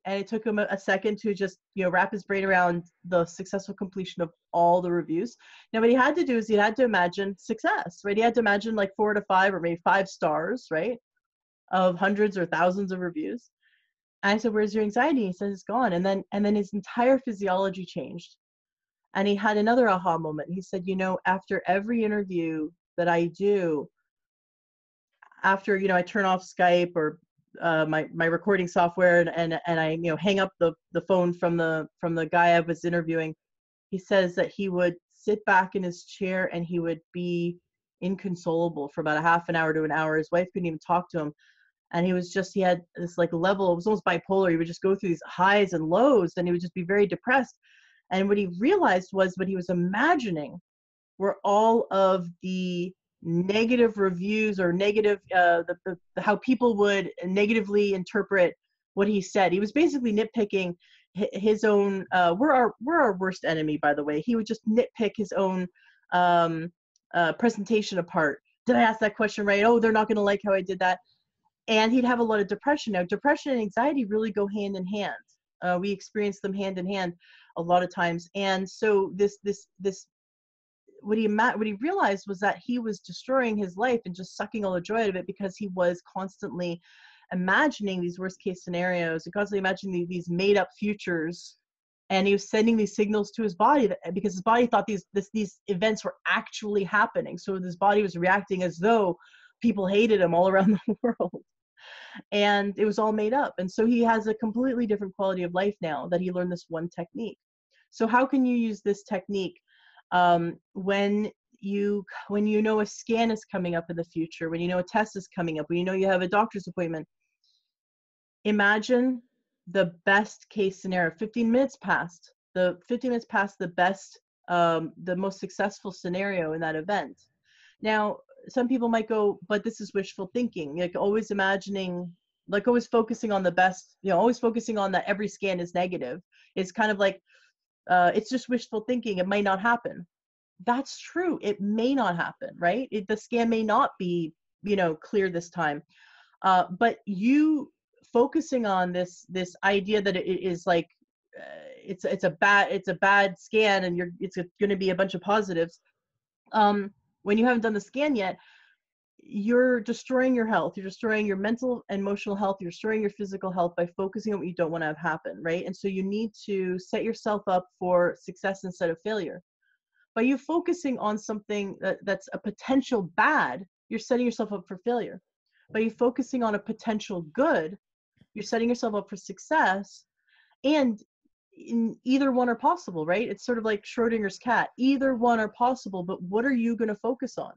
And it took him a second to just, wrap his brain around the successful completion of all the reviews. Now, what he had to do is he had to imagine success, right? He had to imagine like 4 to 5 or maybe 5 stars, right? Of hundreds or thousands of reviews. And I said, where's your anxiety? He says, it's gone. And then his entire physiology changed. And he had another aha moment. He said, after every interview that I do, after, I turn off Skype or my recording software and I, hang up the phone from the guy I was interviewing, he says that he would sit back in his chair and he would be inconsolable for about a half an hour to an hour. His wife couldn't even talk to him. And he had this like level, it was almost bipolar. He would just go through these highs and lows, and he would just be very depressed. And what he realized was what he was imagining were all of the negative reviews or negative, how people would negatively interpret what he said. He was basically nitpicking his own, we're our worst enemy, by the way. He would just nitpick his own presentation apart. Did I ask that question right? Oh, they're not going to like how I did that. And he'd have a lot of depression. Now, depression and anxiety really go hand in hand. We experience them hand in hand a lot of times. And so what he realized was that he was destroying his life and just sucking all the joy out of it, because he was constantly imagining these worst case scenarios and constantly imagining these made up futures. And he was sending these signals to his body because his body thought these events were actually happening. So his body was reacting as though people hated him all around the world. And it was all made up. And so he has a completely different quality of life now that he learned this one technique. So how can you use this technique when you know a scan is coming up in the future, when you know a test is coming up, when you know you have a doctor's appointment? Imagine the best case scenario, 15 minutes past the best, the most successful scenario in that event. Now, some people might go, but this is wishful thinking, like always imagining, like always focusing on the best, always focusing on that every scan is negative. It's kind of like, it's just wishful thinking. It might not happen. That's true. It may not happen, right? The scan may not be, clear this time. But you focusing on this idea that it is like, it's a bad scan and it's going to be a bunch of positives. When you haven't done the scan yet, you're destroying your health. You're destroying your mental and emotional health. You're destroying your physical health by focusing on what you don't want to have happen, right? And so you need to set yourself up for success instead of failure. By you focusing on something that's a potential bad, you're setting yourself up for failure. By you focusing on a potential good, you're setting yourself up for success. And in either one are possible, right? It's sort of like Schrodinger's cat. Either one are possible, but what are you going to focus on?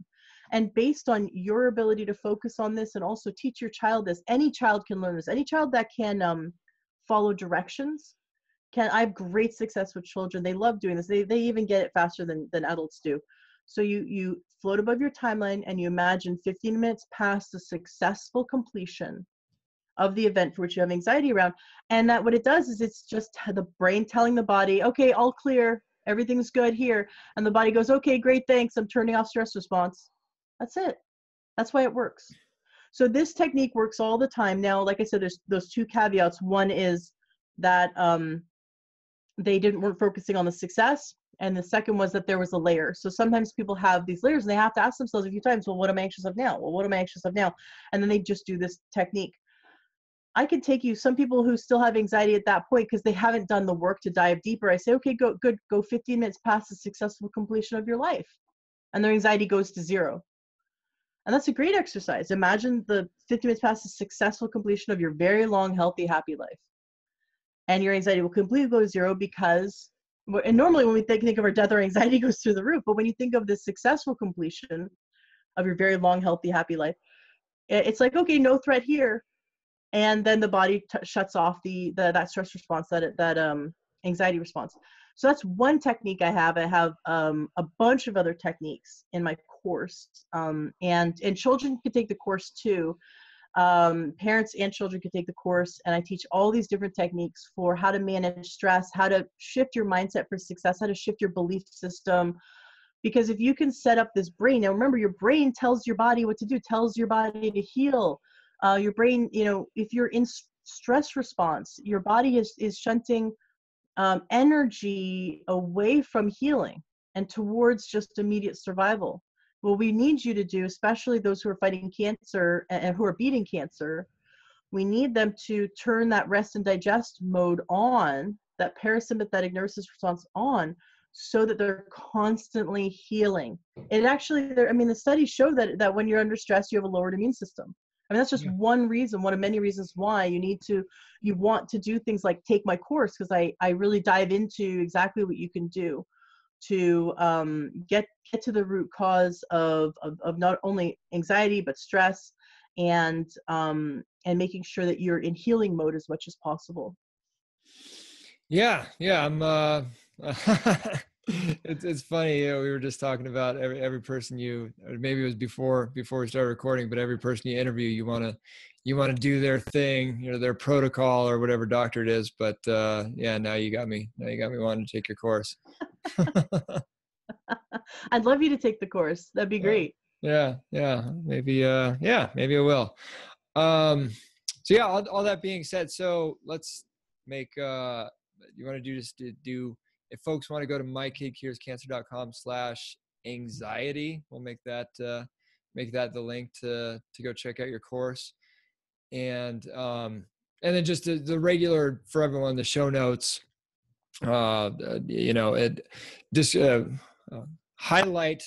And based on your ability to focus on this and also teach your child this, any child can learn this. Any child that can follow directions I have great success with children. They love doing this. They even get it faster than adults do. So you float above your timeline and you imagine 15 minutes past the successful completion of the event for which you have anxiety around. And that what it does is it's just the brain telling the body, okay, all clear, everything's good here. And the body goes, okay, great, thanks. I'm turning off stress response. That's it. That's why it works. So this technique works all the time. Now, like I said, there's those two caveats. One is that they weren't focusing on the success, And the second was that there was a layer. So sometimes people have these layers and they have to ask themselves a few times, well, what am I anxious of now? Well, what am I anxious of now? And then they just do this technique. I could take you, some people who still have anxiety at that point because they haven't done the work to dive deeper. I say, okay, go 15 minutes past the successful completion of your life. And their anxiety goes to 0. And that's a great exercise. Imagine the 50 minutes past the successful completion of your very long, healthy, happy life. And your anxiety will completely go to 0 because, and normally when we think of our death, our anxiety goes through the roof. But when you think of the successful completion of your very long, healthy, happy life, it's like, okay, no threat here. And then the body shuts off that stress response, that anxiety response. So that's one technique I have. I have a bunch of other techniques in my course, and children can take the course too. Parents and children can take the course, and I teach all these different techniques for how to manage stress, how to shift your mindset for success, how to shift your belief system. Because if you can set up this brain, now remember, your brain tells your body what to do, tells your body to heal. Your brain, if you're in stress response, your body is shunting energy away from healing and towards just immediate survival. What we need you to do, especially those who are fighting cancer and who are beating cancer, we need them to turn that rest and digest mode on, that parasympathetic nervous response on, so that they're constantly healing. It actually, the studies show that when you're under stress, you have a lowered immune system. That's just one reason, one of many reasons why you want to do things like take my course, because I really dive into exactly what you can do to get to the root cause of not only anxiety, but stress, and making sure that you're in healing mode as much as possible. Yeah. I'm it's funny, we were just talking about every person maybe it was before we started recording, but every person you interview, you want to do their thing, their protocol or whatever doctor it is. But now you got me wanting to take your course. I'd love you to take the course. That'd be great. Yeah. Maybe I will. So yeah, all that being said, so let's make you want to do if folks want to go to mykidcurescancer.com/anxiety, we'll make that the link to go check out your course. And then just the regular, for everyone, the show notes, highlight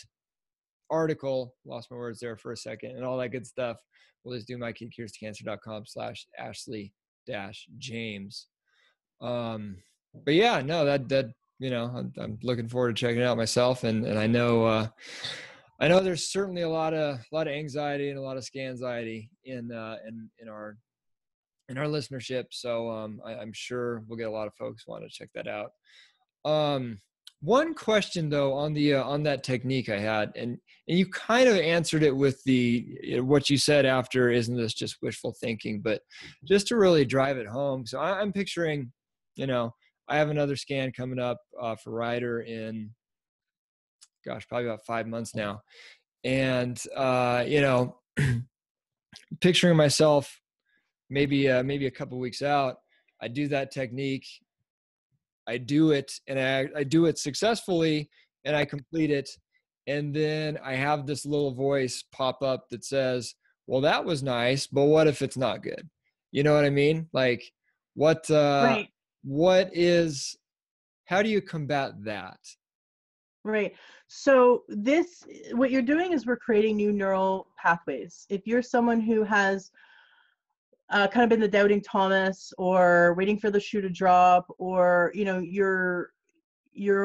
article, lost my words there for a second, and all that good stuff. We'll just do mykidcurescancer.com/Ashley-James. But yeah, no, that I'm looking forward to checking it out myself, and I know there's certainly a lot of anxiety and a lot of scanxiety in our listenership. So I'm sure we'll get a lot of folks want to check that out. One question though on that technique I had, and you kind of answered it with what you said after, isn't this just wishful thinking? But just to really drive it home, so I'm picturing, I have another scan coming up for Ryder in, probably about 5 months now. And, picturing myself maybe a couple weeks out, I do that technique, I do it, and I do it successfully, and I complete it. And then I have this little voice pop up that says, well, that was nice, but what if it's not good? You know what I mean? Like Right. How do you combat that? Right. So what you're doing is we're creating new neural pathways. If you're someone who has kind of been the doubting Thomas, or waiting for the shoe to drop, or, you're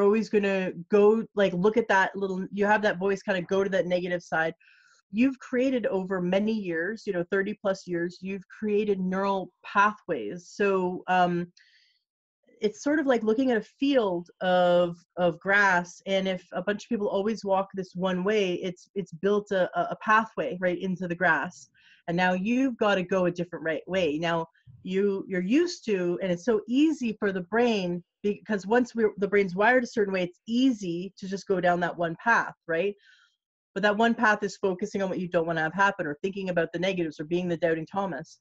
always going to go look at that you have that voice kind of go to that negative side. You've created over many years, 30 plus years, you've created neural pathways. So, it's sort of like looking at a field of grass, and if a bunch of people always walk this one way, it's built a pathway right into the grass, and now you've got to go a different way. Now you're used to, and it's so easy for the brain, because once the brain's wired a certain way, it's easy to just go down that one path, right? But that one path is focusing on what you don't want to have happen, or thinking about the negatives, or being the doubting Thomas.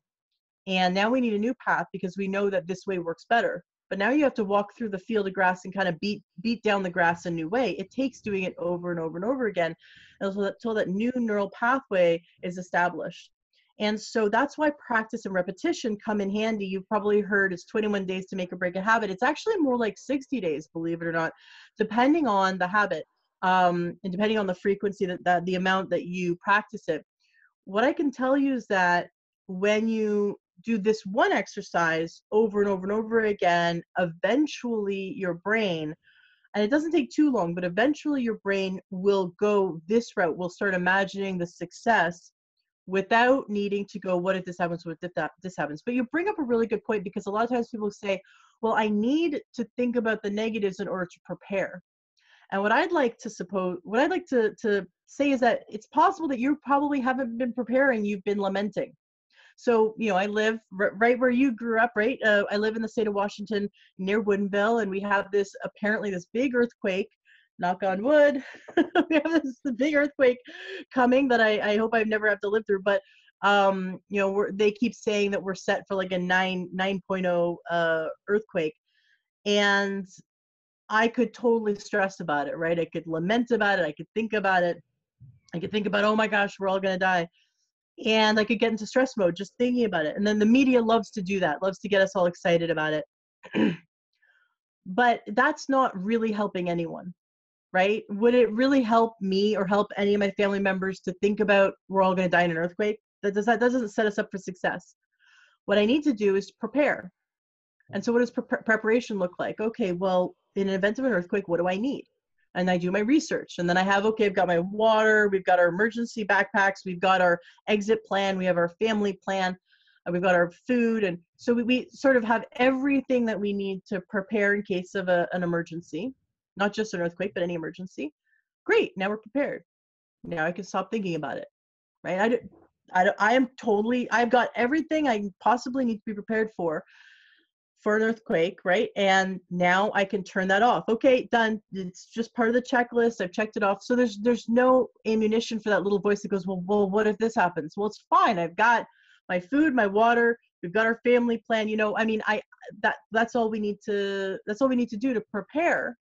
And now we need a new path, because we know that this way works better. but now you have to walk through the field of grass and kind of beat down the grass a new way. It takes doing it over and over and over again until that new neural pathway is established. And so that's why practice and repetition come in handy. You've probably heard it's 21 days to make or break a habit. It's actually more like 60 days, believe it or not, depending on the habit, and depending on the frequency, that the amount that you practice it. What I can tell you is that when you do this one exercise over and over and over again, eventually your brain, and it doesn't take too long, but eventually your brain will go this route, will start imagining the success without needing to go, what if this happens, what if this happens? But you bring up a really good point, because a lot of times people say, well, I need to think about the negatives in order to prepare. And what I'd like to say is that it's possible that you probably haven't been preparing, you've been lamenting. So, I live right where you grew up, right? I live in the state of Washington near Woodinville, and we have apparently this big earthquake, knock on wood. We have this big earthquake coming that I hope I never have to live through. But, they keep saying that we're set for like a 9.0 earthquake. And I could totally stress about it, right? I could lament about it. I could think about it. I could think about, oh my gosh, we're all going to die. And I could get into stress mode just thinking about it. And then the media loves to do that, loves to get us all excited about it. But that's not really helping anyone, right? Would it really help me or help any of my family members to think about we're all going to die in an earthquake? That doesn't set us up for success. What I need to do is prepare. And so what does preparation look like? Okay, well, in an event of an earthquake, what do I need? And I do my research. And then I've got my water, we've got our emergency backpacks, we've got our exit plan, we have our family plan, we've got our food. And so we sort of have everything that we need to prepare in case of an emergency, not just an earthquake, but any emergency. Great, now we're prepared. Now I can stop thinking about it, right? I've got everything I possibly need to be prepared for an earthquake, right? And now I can turn that off. Okay, done. It's just part of the checklist. I've checked it off. So there's no ammunition for that little voice that goes, well, what if this happens? Well, it's fine. I've got my food, my water. We've got our family plan. That's all we need to do to prepare.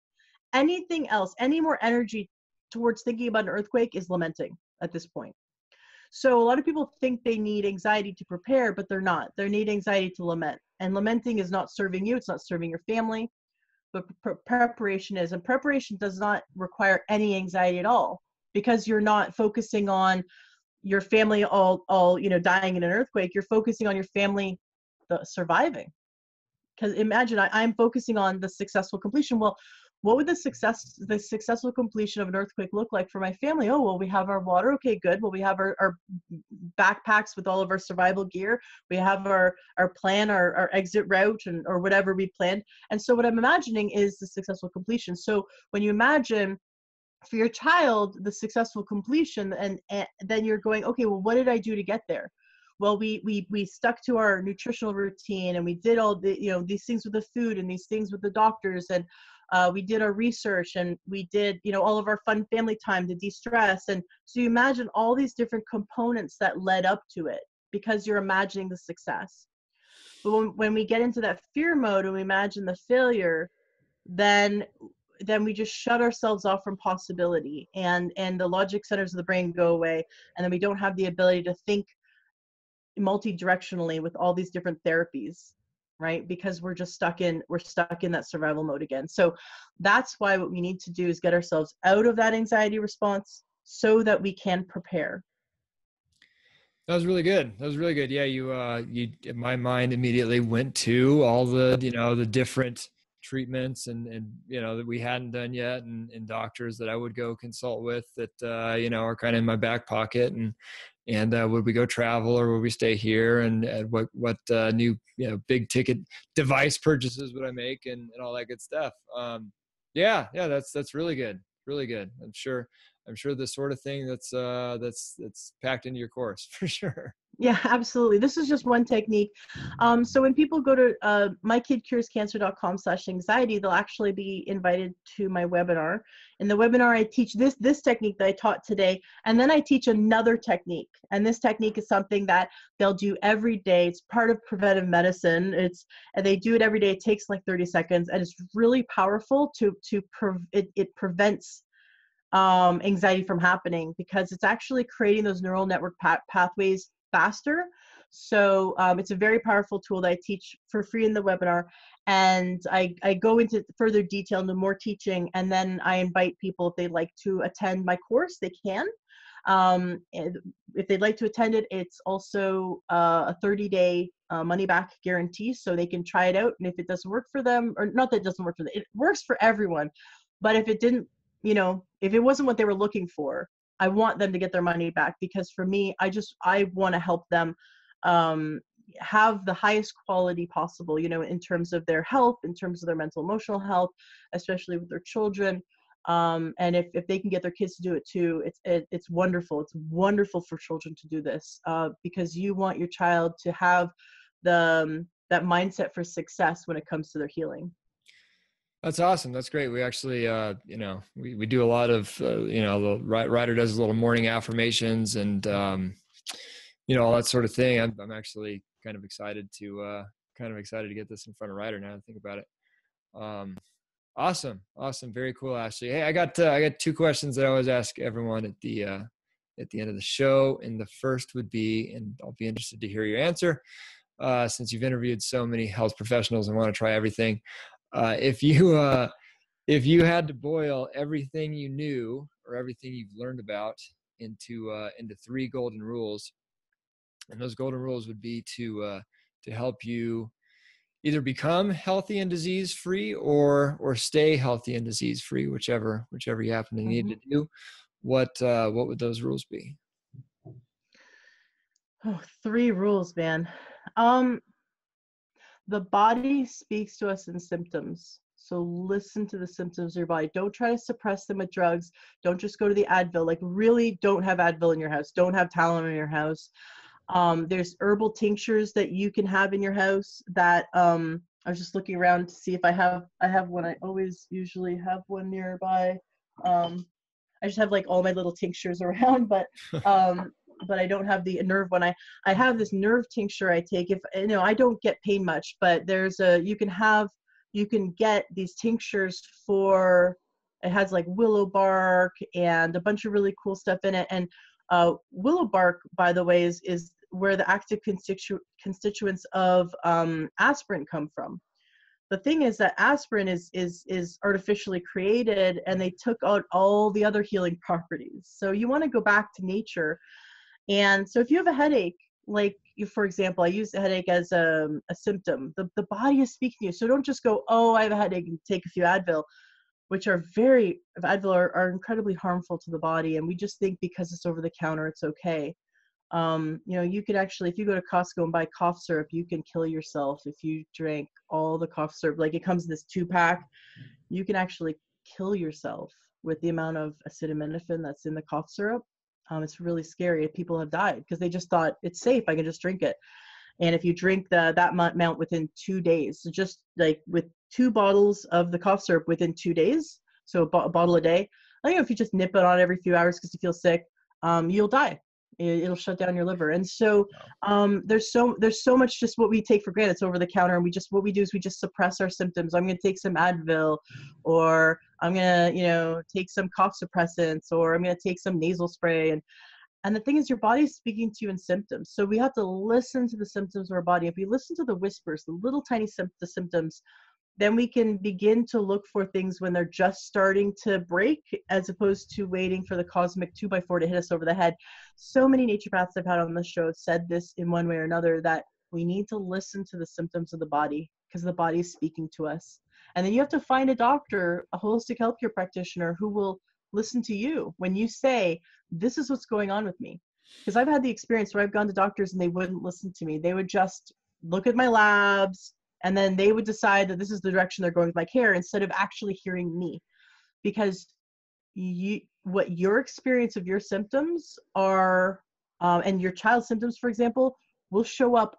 Anything else, any more energy towards thinking about an earthquake is lamenting at this point. So a lot of people think they need anxiety to prepare, but they're not. They need anxiety to lament. And lamenting is not serving you. It's not serving your family. But preparation is. And preparation does not require any anxiety at all, because you're not focusing on your family all dying in an earthquake. You're focusing on your family surviving. Because imagine I'm focusing on the successful completion. Well, what would the successful completion of an earthquake look like for my family? Oh, well, we have our water. Okay, good. Well, we have our backpacks with all of our survival gear. We have our plan, our exit route, or whatever we planned. And so what I'm imagining is the successful completion. So when you imagine for your child the successful completion, and then you're going, okay, well, what did I do to get there? Well, we stuck to our nutritional routine, and we did all the these things with the food and these things with the doctors, and we did our research, and we did all of our fun family time to de-stress. And so you imagine all these different components that led up to it, because you're imagining the success. But when we get into that fear mode and we imagine the failure, then we just shut ourselves off from possibility, and the logic centers of the brain go away, and then we don't have the ability to think multi-directionally with all these different therapies, right? Because we're stuck in that survival mode again. So that's why what we need to do is get ourselves out of that anxiety response so that we can prepare. That was really good. Yeah, you my mind immediately went to all the the different treatments and that we hadn't done yet, and doctors that I would go consult with that are kind of in my back pocket, and would we go travel or would we stay here, and what new big ticket device purchases would I make, and all that good stuff. Yeah, that's really good. I'm sure the sort of thing that's packed into your course for sure. Yeah, absolutely. This is just one technique. So when people go to mykidcurescancer.com/anxiety, they'll actually be invited to my webinar. In the webinar, I teach this technique that I taught today, and then I teach another technique. And this technique is something that they'll do every day. It's part of preventive medicine. And they do it every day. It takes like 30 seconds, and it's really powerful. It prevents anxiety from happening, because it's actually creating those neural network pathways faster. So it's a very powerful tool that I teach for free in the webinar. And I go into further detail into more teaching, and then I invite people, if they'd like to attend my course, they can. And if they'd like to attend it, it's also a 30-day money back guarantee, so they can try it out. And if it doesn't work for them, or not that it doesn't work for them, it works for everyone. But if it didn't, if it wasn't what they were looking for, I want them to get their money back, because for me, I want to help them have the highest quality possible, in terms of their health, in terms of their mental, emotional health, especially with their children. And if they can get their kids to do it too, it's wonderful. It's wonderful for children to do this, because you want your child to have that mindset for success when it comes to their healing. That's awesome. That's great. We actually, we do a lot of, the Ryder does a little morning affirmations and, all that sort of thing. I'm actually kind of excited to get this in front of Ryder now to think about it. Awesome. Very cool, Ashley. Hey, I got 2 questions that I always ask everyone at the end of the show. And the first would be, and I'll be interested to hear your answer, since you've interviewed so many health professionals and want to try everything. If you had to boil everything you knew or everything you've learned about into 3 golden rules, and those golden rules would be to help you either become healthy and disease free or stay healthy and disease free, whichever you happen to need to do, what would those rules be? Oh, 3 rules, man. The body speaks to us in symptoms. So listen to the symptoms of your body. Don't try to suppress them with drugs. Don't just go to the Advil. Like, really don't have Advil in your house. Don't have Tylenol in your house. There's herbal tinctures that you can have in your house that, I was just looking around to see if I have one. I always usually have one nearby. I just have like all my little tinctures around, but I don't have the nerve one. I have this nerve tincture I take if, I don't get pain much, but you can get these tinctures for, it has like willow bark and a bunch of really cool stuff in it. And willow bark, by the way, is where the active constituents of aspirin come from. The thing is that aspirin is artificially created, and they took out all the other healing properties. So you want to go back to nature. And so if you have a headache, like, for example, I use the headache as a symptom. The body is speaking to you. So don't just go, oh, I have a headache, and take a few Advil, which are incredibly harmful to the body. And we just think because it's over the counter, it's okay. You could actually, if you go to Costco and buy cough syrup, you can kill yourself if you drink all the cough syrup. Like, it comes in this 2-pack. You can actually kill yourself with the amount of acetaminophen that's in the cough syrup. It's really scary. People have died because they just thought it's safe. I can just drink it. And if you drink that amount within 2 days, so just like with 2 bottles of the cough syrup within 2 days, so a bottle a day, if you just nip it on every few hours because you feel sick, you'll die. It'll shut down your liver. And so there's so much just what we take for granted. It's over the counter, and what we do is we just suppress our symptoms. I'm going to take some Advil, or I'm going to take some cough suppressants, or I'm going to take some nasal spray. And the thing is, your body's speaking to you in symptoms. So we have to listen to the symptoms of our body. If we listen to the whispers, the little tiny symptoms, then we can begin to look for things when they're just starting to break, as opposed to waiting for the cosmic 2x4 to hit us over the head. So many naturopaths I've had on the show have said this in one way or another, that we need to listen to the symptoms of the body, because the body is speaking to us. And then you have to find a doctor, a holistic healthcare practitioner, who will listen to you when you say, this is what's going on with me. Because I've had the experience where I've gone to doctors and they wouldn't listen to me. They would just look at my labs, and then they would decide that this is the direction they're going with my care, instead of actually hearing me. Because what your experience of your symptoms are And your child's symptoms, for example, will show up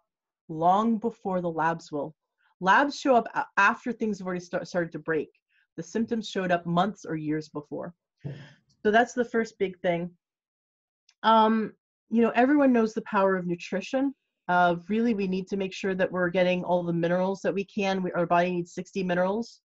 long before the labs will. Labs show up after things have already started to break. The symptoms showed up months or years before. So that's the first big thing. You know, everyone knows the power of nutrition. Really, we need to make sure that we're getting all the minerals that we can. Our body needs 60 minerals.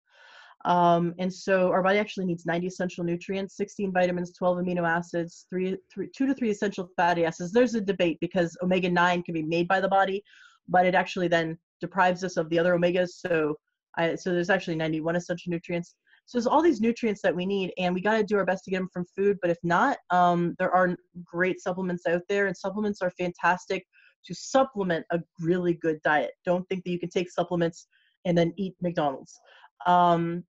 And so our body actually needs 90 essential nutrients, 16 vitamins, 12 amino acids, 2 to 3 essential fatty acids. There's a debate because omega-9 can be made by the body, but it actually then deprives us of the other omegas. So there's actually 91 essential nutrients. So there's all these nutrients that we need, and we got to do our best to get them from food. But if not, there are great supplements out there, and supplements are fantastic to supplement a really good diet. Don't think that you can take supplements and then eat McDonald's.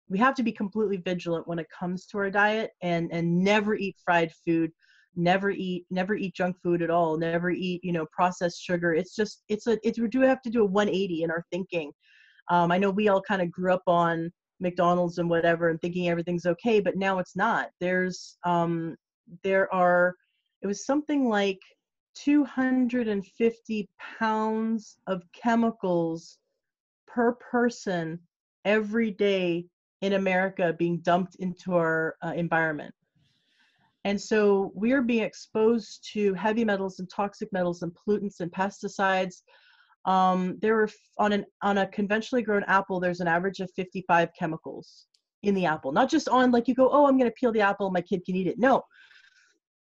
We have to be completely vigilant when it comes to our diet, and never eat fried food, never eat junk food at all, never eat, you know, processed sugar. We do have to do a 180 in our thinking. I know we all kind of grew up on McDonald's and whatever and thinking everything's okay, but now it's not. It was something like 250 pounds of chemicals per person every day in America being dumped into our environment. And so we are being exposed to heavy metals and toxic metals and pollutants and pesticides. There were on a conventionally grown apple, there's an average of 55 chemicals in the apple. Not just on, like, you go, oh, I'm going to peel the apple, my kid can eat it. No,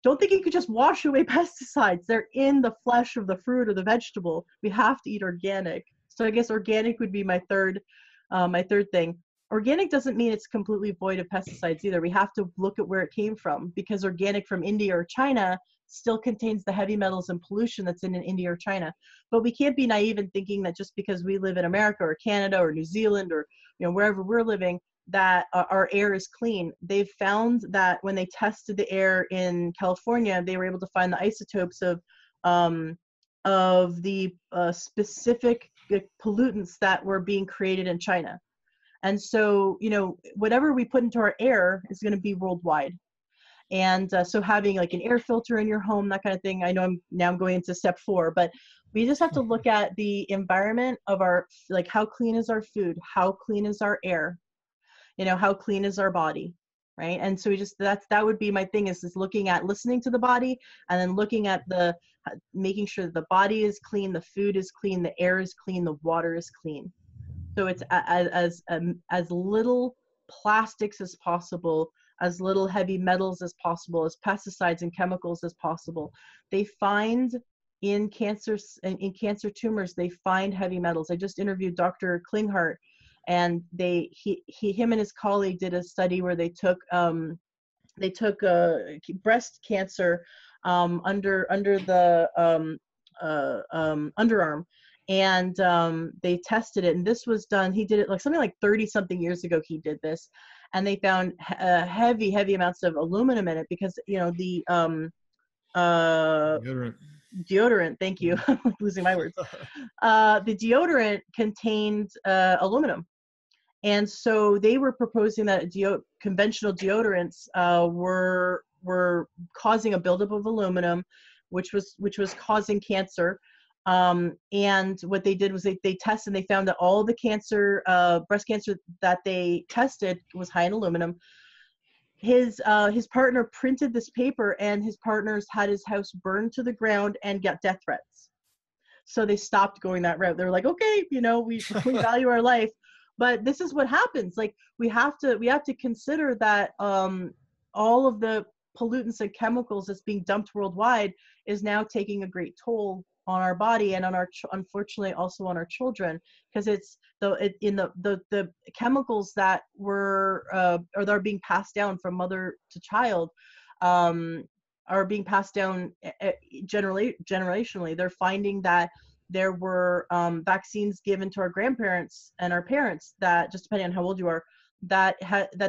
don't think you could just wash away pesticides. They're in the flesh of the fruit or the vegetable. We have to eat organic. So I guess organic would be my third thing. Organic doesn't mean it's completely void of pesticides either. We have to look at where it came from, because organic from India or China still contains the heavy metals and pollution that's in India or China. But we can't be naive in thinking that just because we live in America or Canada or New Zealand or, you know, wherever we're living, that our air is clean. They've found that when they tested the air in California, they were able to find the isotopes of the specific pollutants that were being created in China. And so, you know, whatever we put into our air is going to be worldwide. And so having like an air filter in your home, that kind of thing. I know I'm going into step 4, but we just have to look at the environment of our, like, how clean is our food? How clean is our air? You know, how clean is our body? Right. And so that would be my thing, is listening to the body, and then looking at making sure that the body is clean, the food is clean, the air is clean, the water is clean. So it's as little plastics as possible, as little heavy metals as possible, as pesticides and chemicals as possible. They find in cancer tumors, they find heavy metals. I just interviewed Dr. Klinghardt, and him and his colleague did a study where they took breast cancer under the underarm. And they tested it, and this was done, he did it like something like 30 something years ago. He did this, and they found heavy amounts of aluminum in it, because, you know, the deodorant, thank you, I'm losing my words. The deodorant contained aluminum, and so they were proposing that conventional deodorants were causing a buildup of aluminum, which was causing cancer. And what they did was they tested, and they found that all the breast cancer that they tested was high in aluminum. His partner printed this paper, and his partners had his house burned to the ground and got death threats. So they stopped going that route. They were like, okay, you know, we value our life. But this is what happens. Like, we have to consider that all of the pollutants and chemicals that's being dumped worldwide is now taking a great toll on our body, and on unfortunately also on our children, because it's the chemicals that are being passed down from mother to child, are being passed down generationally. They're finding that there were vaccines given to our grandparents and our parents that, just depending on how old you are, that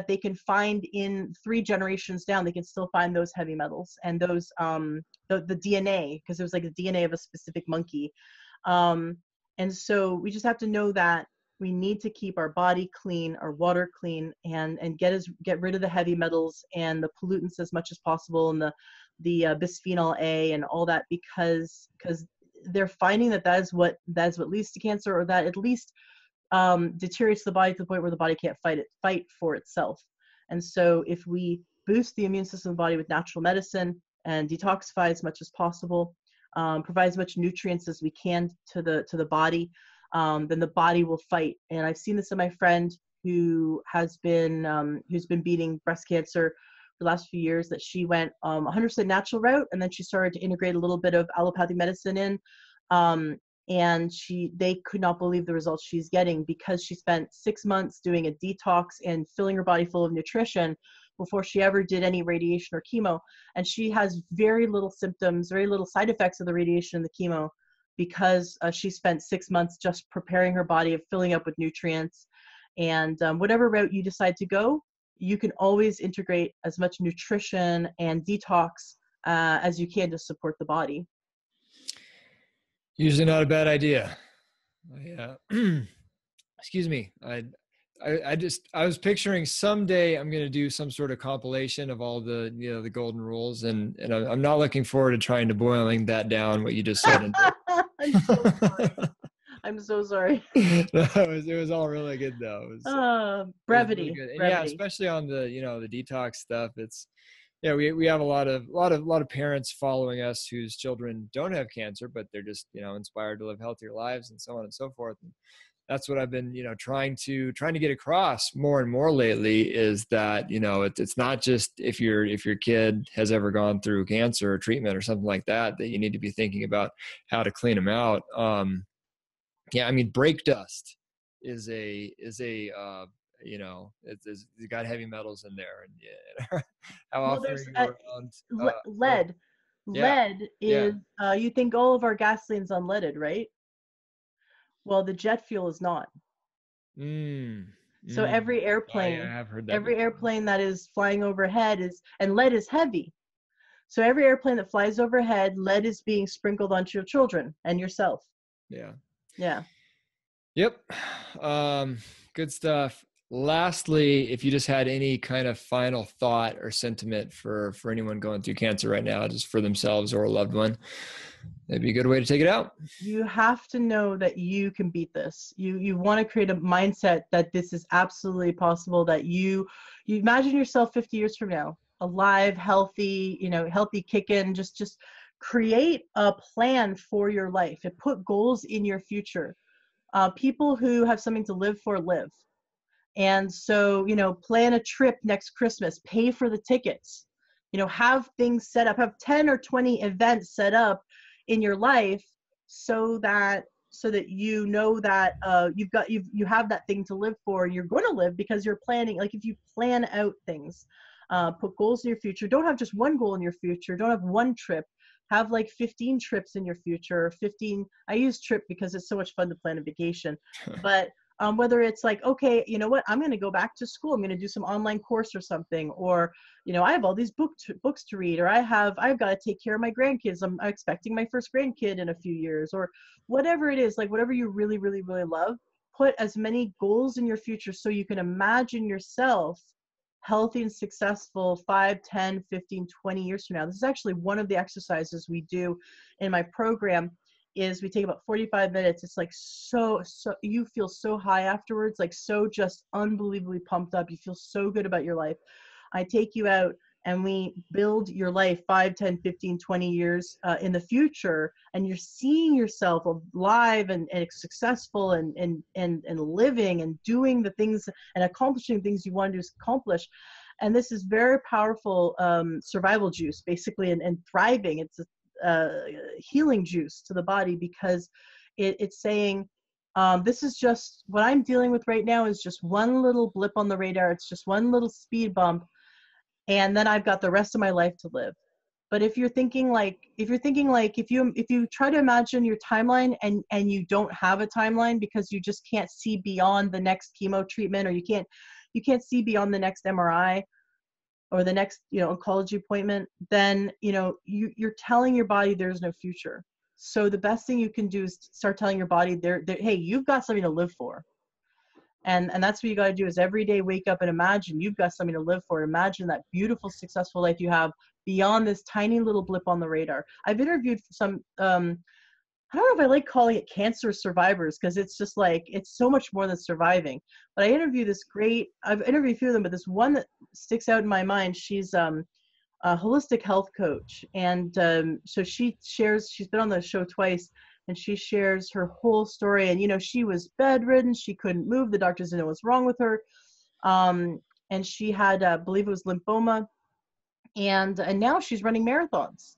they can find in 3 generations down. They can still find those heavy metals and those the DNA, because it was like the DNA of a specific monkey. And so we just have to know that we need to keep our body clean, our water clean, and get rid of the heavy metals and the pollutants as much as possible, and bisphenol A and all that, because they're finding that is what leads to cancer, or that at least deteriorates the body to the point where the body can't fight for itself. And so if we boost the immune system of the body with natural medicine and detoxify as much as possible, provide as much nutrients as we can to the body, then the body will fight. And I've seen this in my friend who's been beating breast cancer for the last few years, that she went 100% natural route, and then she started to integrate a little bit of allopathic medicine in. And they could not believe the results she's getting, because she spent 6 months doing a detox and filling her body full of nutrition before she ever did any radiation or chemo. And she has very little symptoms, very little side effects of the radiation and the chemo, because she spent 6 months just preparing her body, of filling up with nutrients. And whatever route you decide to go, you can always integrate as much nutrition and detox as you can to support the body. Usually not a bad idea. Yeah. Excuse me. I was picturing someday I'm going to do some sort of compilation of all the, the golden rules. And I'm not looking forward to trying to boiling that down, what you just said. I'm so sorry. I'm so sorry. No, it was all really good though. It was, brevity. It was really good. And brevity. yeah, especially on the, the detox stuff. We have a lot of parents following us whose children don't have cancer, but they're just, inspired to live healthier lives and so on and so forth. And that's what I've been, trying to get across more and more lately, is that, it's not just if your kid has ever gone through cancer or treatment or something like that you need to be thinking about how to clean them out. Brake dust is it's got heavy metals in there, and how often are you around lead? Lead is you think all of our gasoline's unleaded, right? Well, the jet fuel is not. So every airplane, I have heard that every before. airplane that is flying overhead and lead is heavy. So every airplane that flies overhead, lead is being sprinkled onto your children and yourself. Yeah. Yep. Good stuff. Lastly, if you just had any kind of final thought or sentiment for anyone going through cancer right now, just for themselves or a loved one, that'd be a good way to take it out. You have to know that you can beat this. You want to create a mindset that this is absolutely possible, that you imagine yourself 50 years from now, alive, healthy, healthy, kicking, just create a plan for your life and put goals in your future. People who have something to live for live. And so, plan a trip next Christmas, pay for the tickets, have things set up, have 10 or 20 events set up in your life so that you know that you have that thing to live for. You're going to live because you're planning. Like, if you plan out things, put goals in your future. Don't have just one goal in your future. Don't have one trip. Have like 15 trips in your future. 15. I use trip because it's so much fun to plan a vacation, but whether it's like, okay, you know what, I'm going to go back to school, I'm going to do some online course or something, or, I have all these books to read, or I've got to take care of my grandkids. I'm expecting my first grandkid in a few years, or whatever it is, like whatever you really, really, really love, put as many goals in your future so you can imagine yourself healthy and successful 5, 10, 15, 20 years from now. This is actually one of the exercises we do in my program. Is we take about 45 minutes. It's like so you feel so high afterwards, like so just unbelievably pumped up. You feel so good about your life. I take you out and we build your life 5, 10, 15, 20 years in the future, and you're seeing yourself alive and successful and living and doing the things and accomplishing things you want to accomplish. And this is very powerful survival juice, basically, and thriving. It's healing juice to the body, because it's saying, this is just what I'm dealing with right now, is just one little blip on the radar. It's just one little speed bump, and then I've got the rest of my life to live. But if you try to imagine your timeline and you don't have a timeline because you just can't see beyond the next chemo treatment, or you can't see beyond the next MRI or the next, oncology appointment, then, you're telling your body there's no future. So the best thing you can do is start telling your body hey, you've got something to live for. And that's what you got to do, is every day wake up and imagine you've got something to live for. Imagine that beautiful, successful life you have beyond this tiny little blip on the radar. I've interviewed some, I don't know if I like calling it cancer survivors, because it's just like, it's so much more than surviving. But I've interviewed a few of them, but this one that sticks out in my mind, she's a holistic health coach. And so she's been on the show twice, and she shares her whole story. And, you know, she was bedridden, she couldn't move, the doctors didn't know what's wrong with her. And she had, I believe it was lymphoma. And now she's running marathons.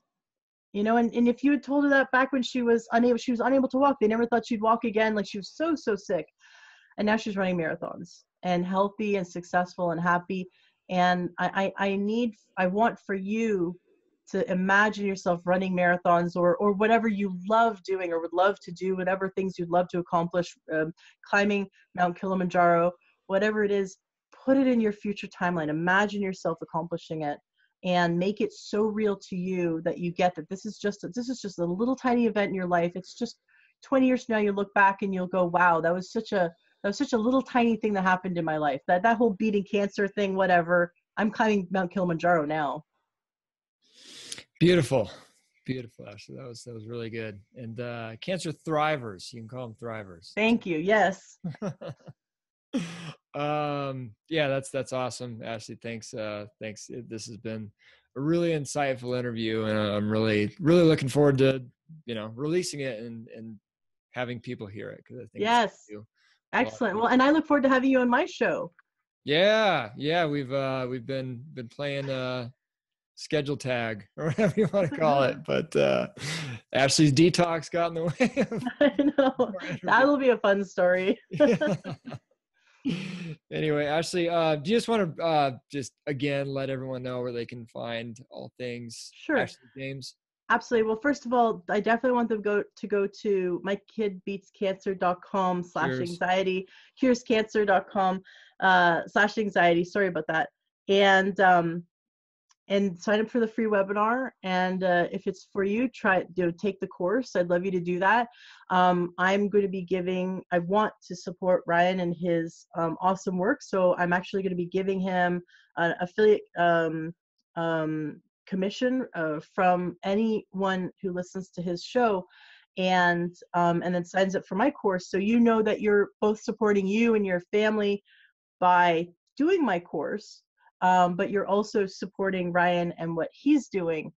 You know, and if you had told her that back when she was unable to walk, they never thought she'd walk again. Like, she was so sick. And now she's running marathons and healthy and successful and happy. And I want for you to imagine yourself running marathons or whatever you love doing or would love to do, whatever things you'd love to accomplish, climbing Mount Kilimanjaro, whatever it is, put it in your future timeline. Imagine yourself accomplishing it. And make it so real to you that you get that this is just a little tiny event in your life. It's just 20 years from now, you look back and you'll go, wow, that was such a little tiny thing that happened in my life. That whole beating cancer thing, whatever. I'm climbing Mount Kilimanjaro now. Beautiful, Ashley. That was really good. And cancer thrivers, you can call them thrivers. Thank you. Yes. Yeah, that's awesome, Ashley. Thanks. This has been a really insightful interview, and I'm really looking forward to, you know, releasing it and having people hear it, because I think yes, excellent. Well, and I look forward to having you on my show. Yeah, we've been playing schedule tag or whatever you want to call it, but Ashley's detox got in the way of I know. That'll be a fun story. Anyway, Ashley, do you just want to just again let everyone know where they can find all things Ashley James? Absolutely. Well, first of all, I definitely want them to go to mykidbeatscancer.com/anxiety, curescancer.com/anxiety. Sorry about that. And sign up for the free webinar. And if it's for you, take the course. I'd love you to do that. I'm going to be I want to support Ryan and his awesome work. So I'm actually going to be giving him an affiliate commission from anyone who listens to his show and then signs up for my course. So you know that you're both supporting you and your family by doing my course. But you're also supporting Ryan and what he's doing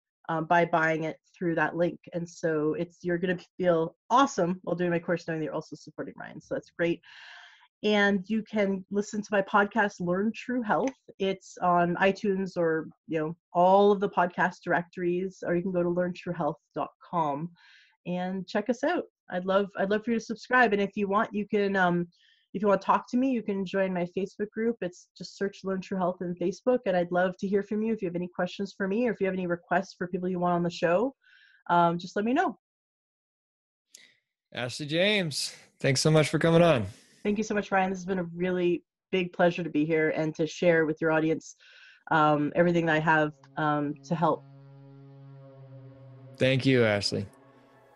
by buying it through that link. And so you're going to feel awesome while doing my course, knowing that you're also supporting Ryan. So that's great. And you can listen to my podcast, Learn True Health. It's on iTunes or, you know, all of the podcast directories, or you can go to learntruehealth.com and check us out. I'd love for you to subscribe. And if you want, you can, if you want to talk to me, you can join my Facebook group. It's just search Learn True Health in Facebook. And I'd love to hear from you. If you have any questions for me, or if you have any requests for people you want on the show, just let me know. Ashley James, thanks so much for coming on. Thank you so much, Ryan. This has been a really big pleasure to be here and to share with your audience everything that I have to help. Thank you, Ashley.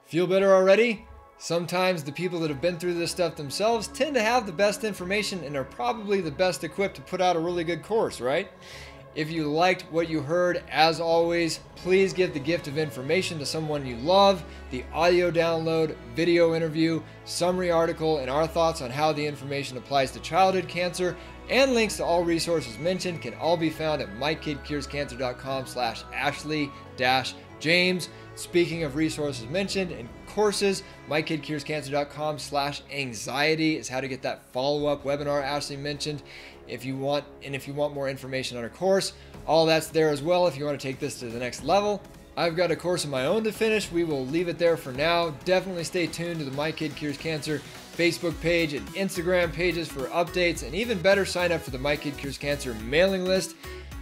Feel better already? Sometimes the people that have been through this stuff themselves tend to have the best information and are probably the best equipped to put out a really good course, right? If you liked what you heard, as always, please give the gift of information to someone you love. The audio download, video interview, summary article, and our thoughts on how the information applies to childhood cancer, and links to all resources mentioned can all be found at mykidcurescancer.com/Ashley-James. Speaking of resources mentioned and courses, mykidcurescancer.com/anxiety is how to get that follow-up webinar Ashley mentioned. If you want more information on her course, all that's there as well if you want to take this to the next level. I've got a course of my own to finish. We will leave it there for now. Definitely stay tuned to the My Kid Cures Cancer Facebook page and Instagram pages for updates, and even better, sign up for the My Kid Cures Cancer mailing list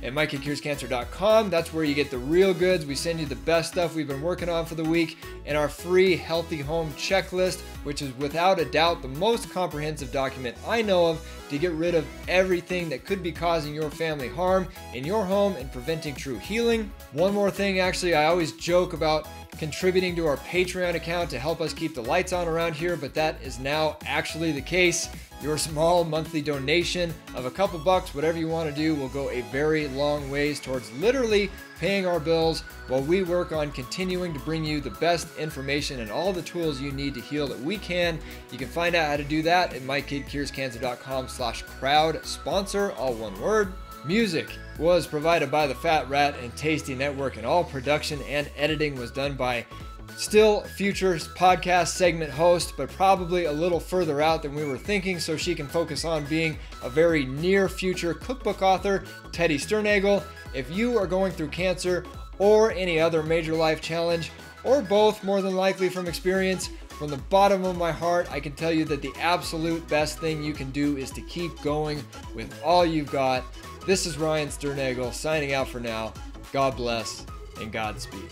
at mykidcurescancer.com. That's where you get the real goods. We send you the best stuff we've been working on for the week, and our free Healthy Home Checklist, which is without a doubt the most comprehensive document I know of to get rid of everything that could be causing your family harm in your home and preventing true healing. One more thing, actually, I always joke about contributing to our Patreon account to help us keep the lights on around here, but that is now actually the case. Your small monthly donation of a couple bucks, whatever you want to do, will go a very long ways towards literally paying our bills while we work on continuing to bring you the best information and all the tools you need to heal that we can. You can find out how to do that at mykidcurescancer.com/crowd sponsor, all one word. Music was provided by TheFatRat and Tasty Network, and all production and editing was done by still future podcast segment host, but probably a little further out than we were thinking, so she can focus on being a very near future cookbook author, Teddy Sternagel. If you are going through cancer or any other major life challenge, or both more than likely from experience, from the bottom of my heart, I can tell you that the absolute best thing you can do is to keep going with all you've got. This is Ryan Sternagel signing out for now. God bless and Godspeed.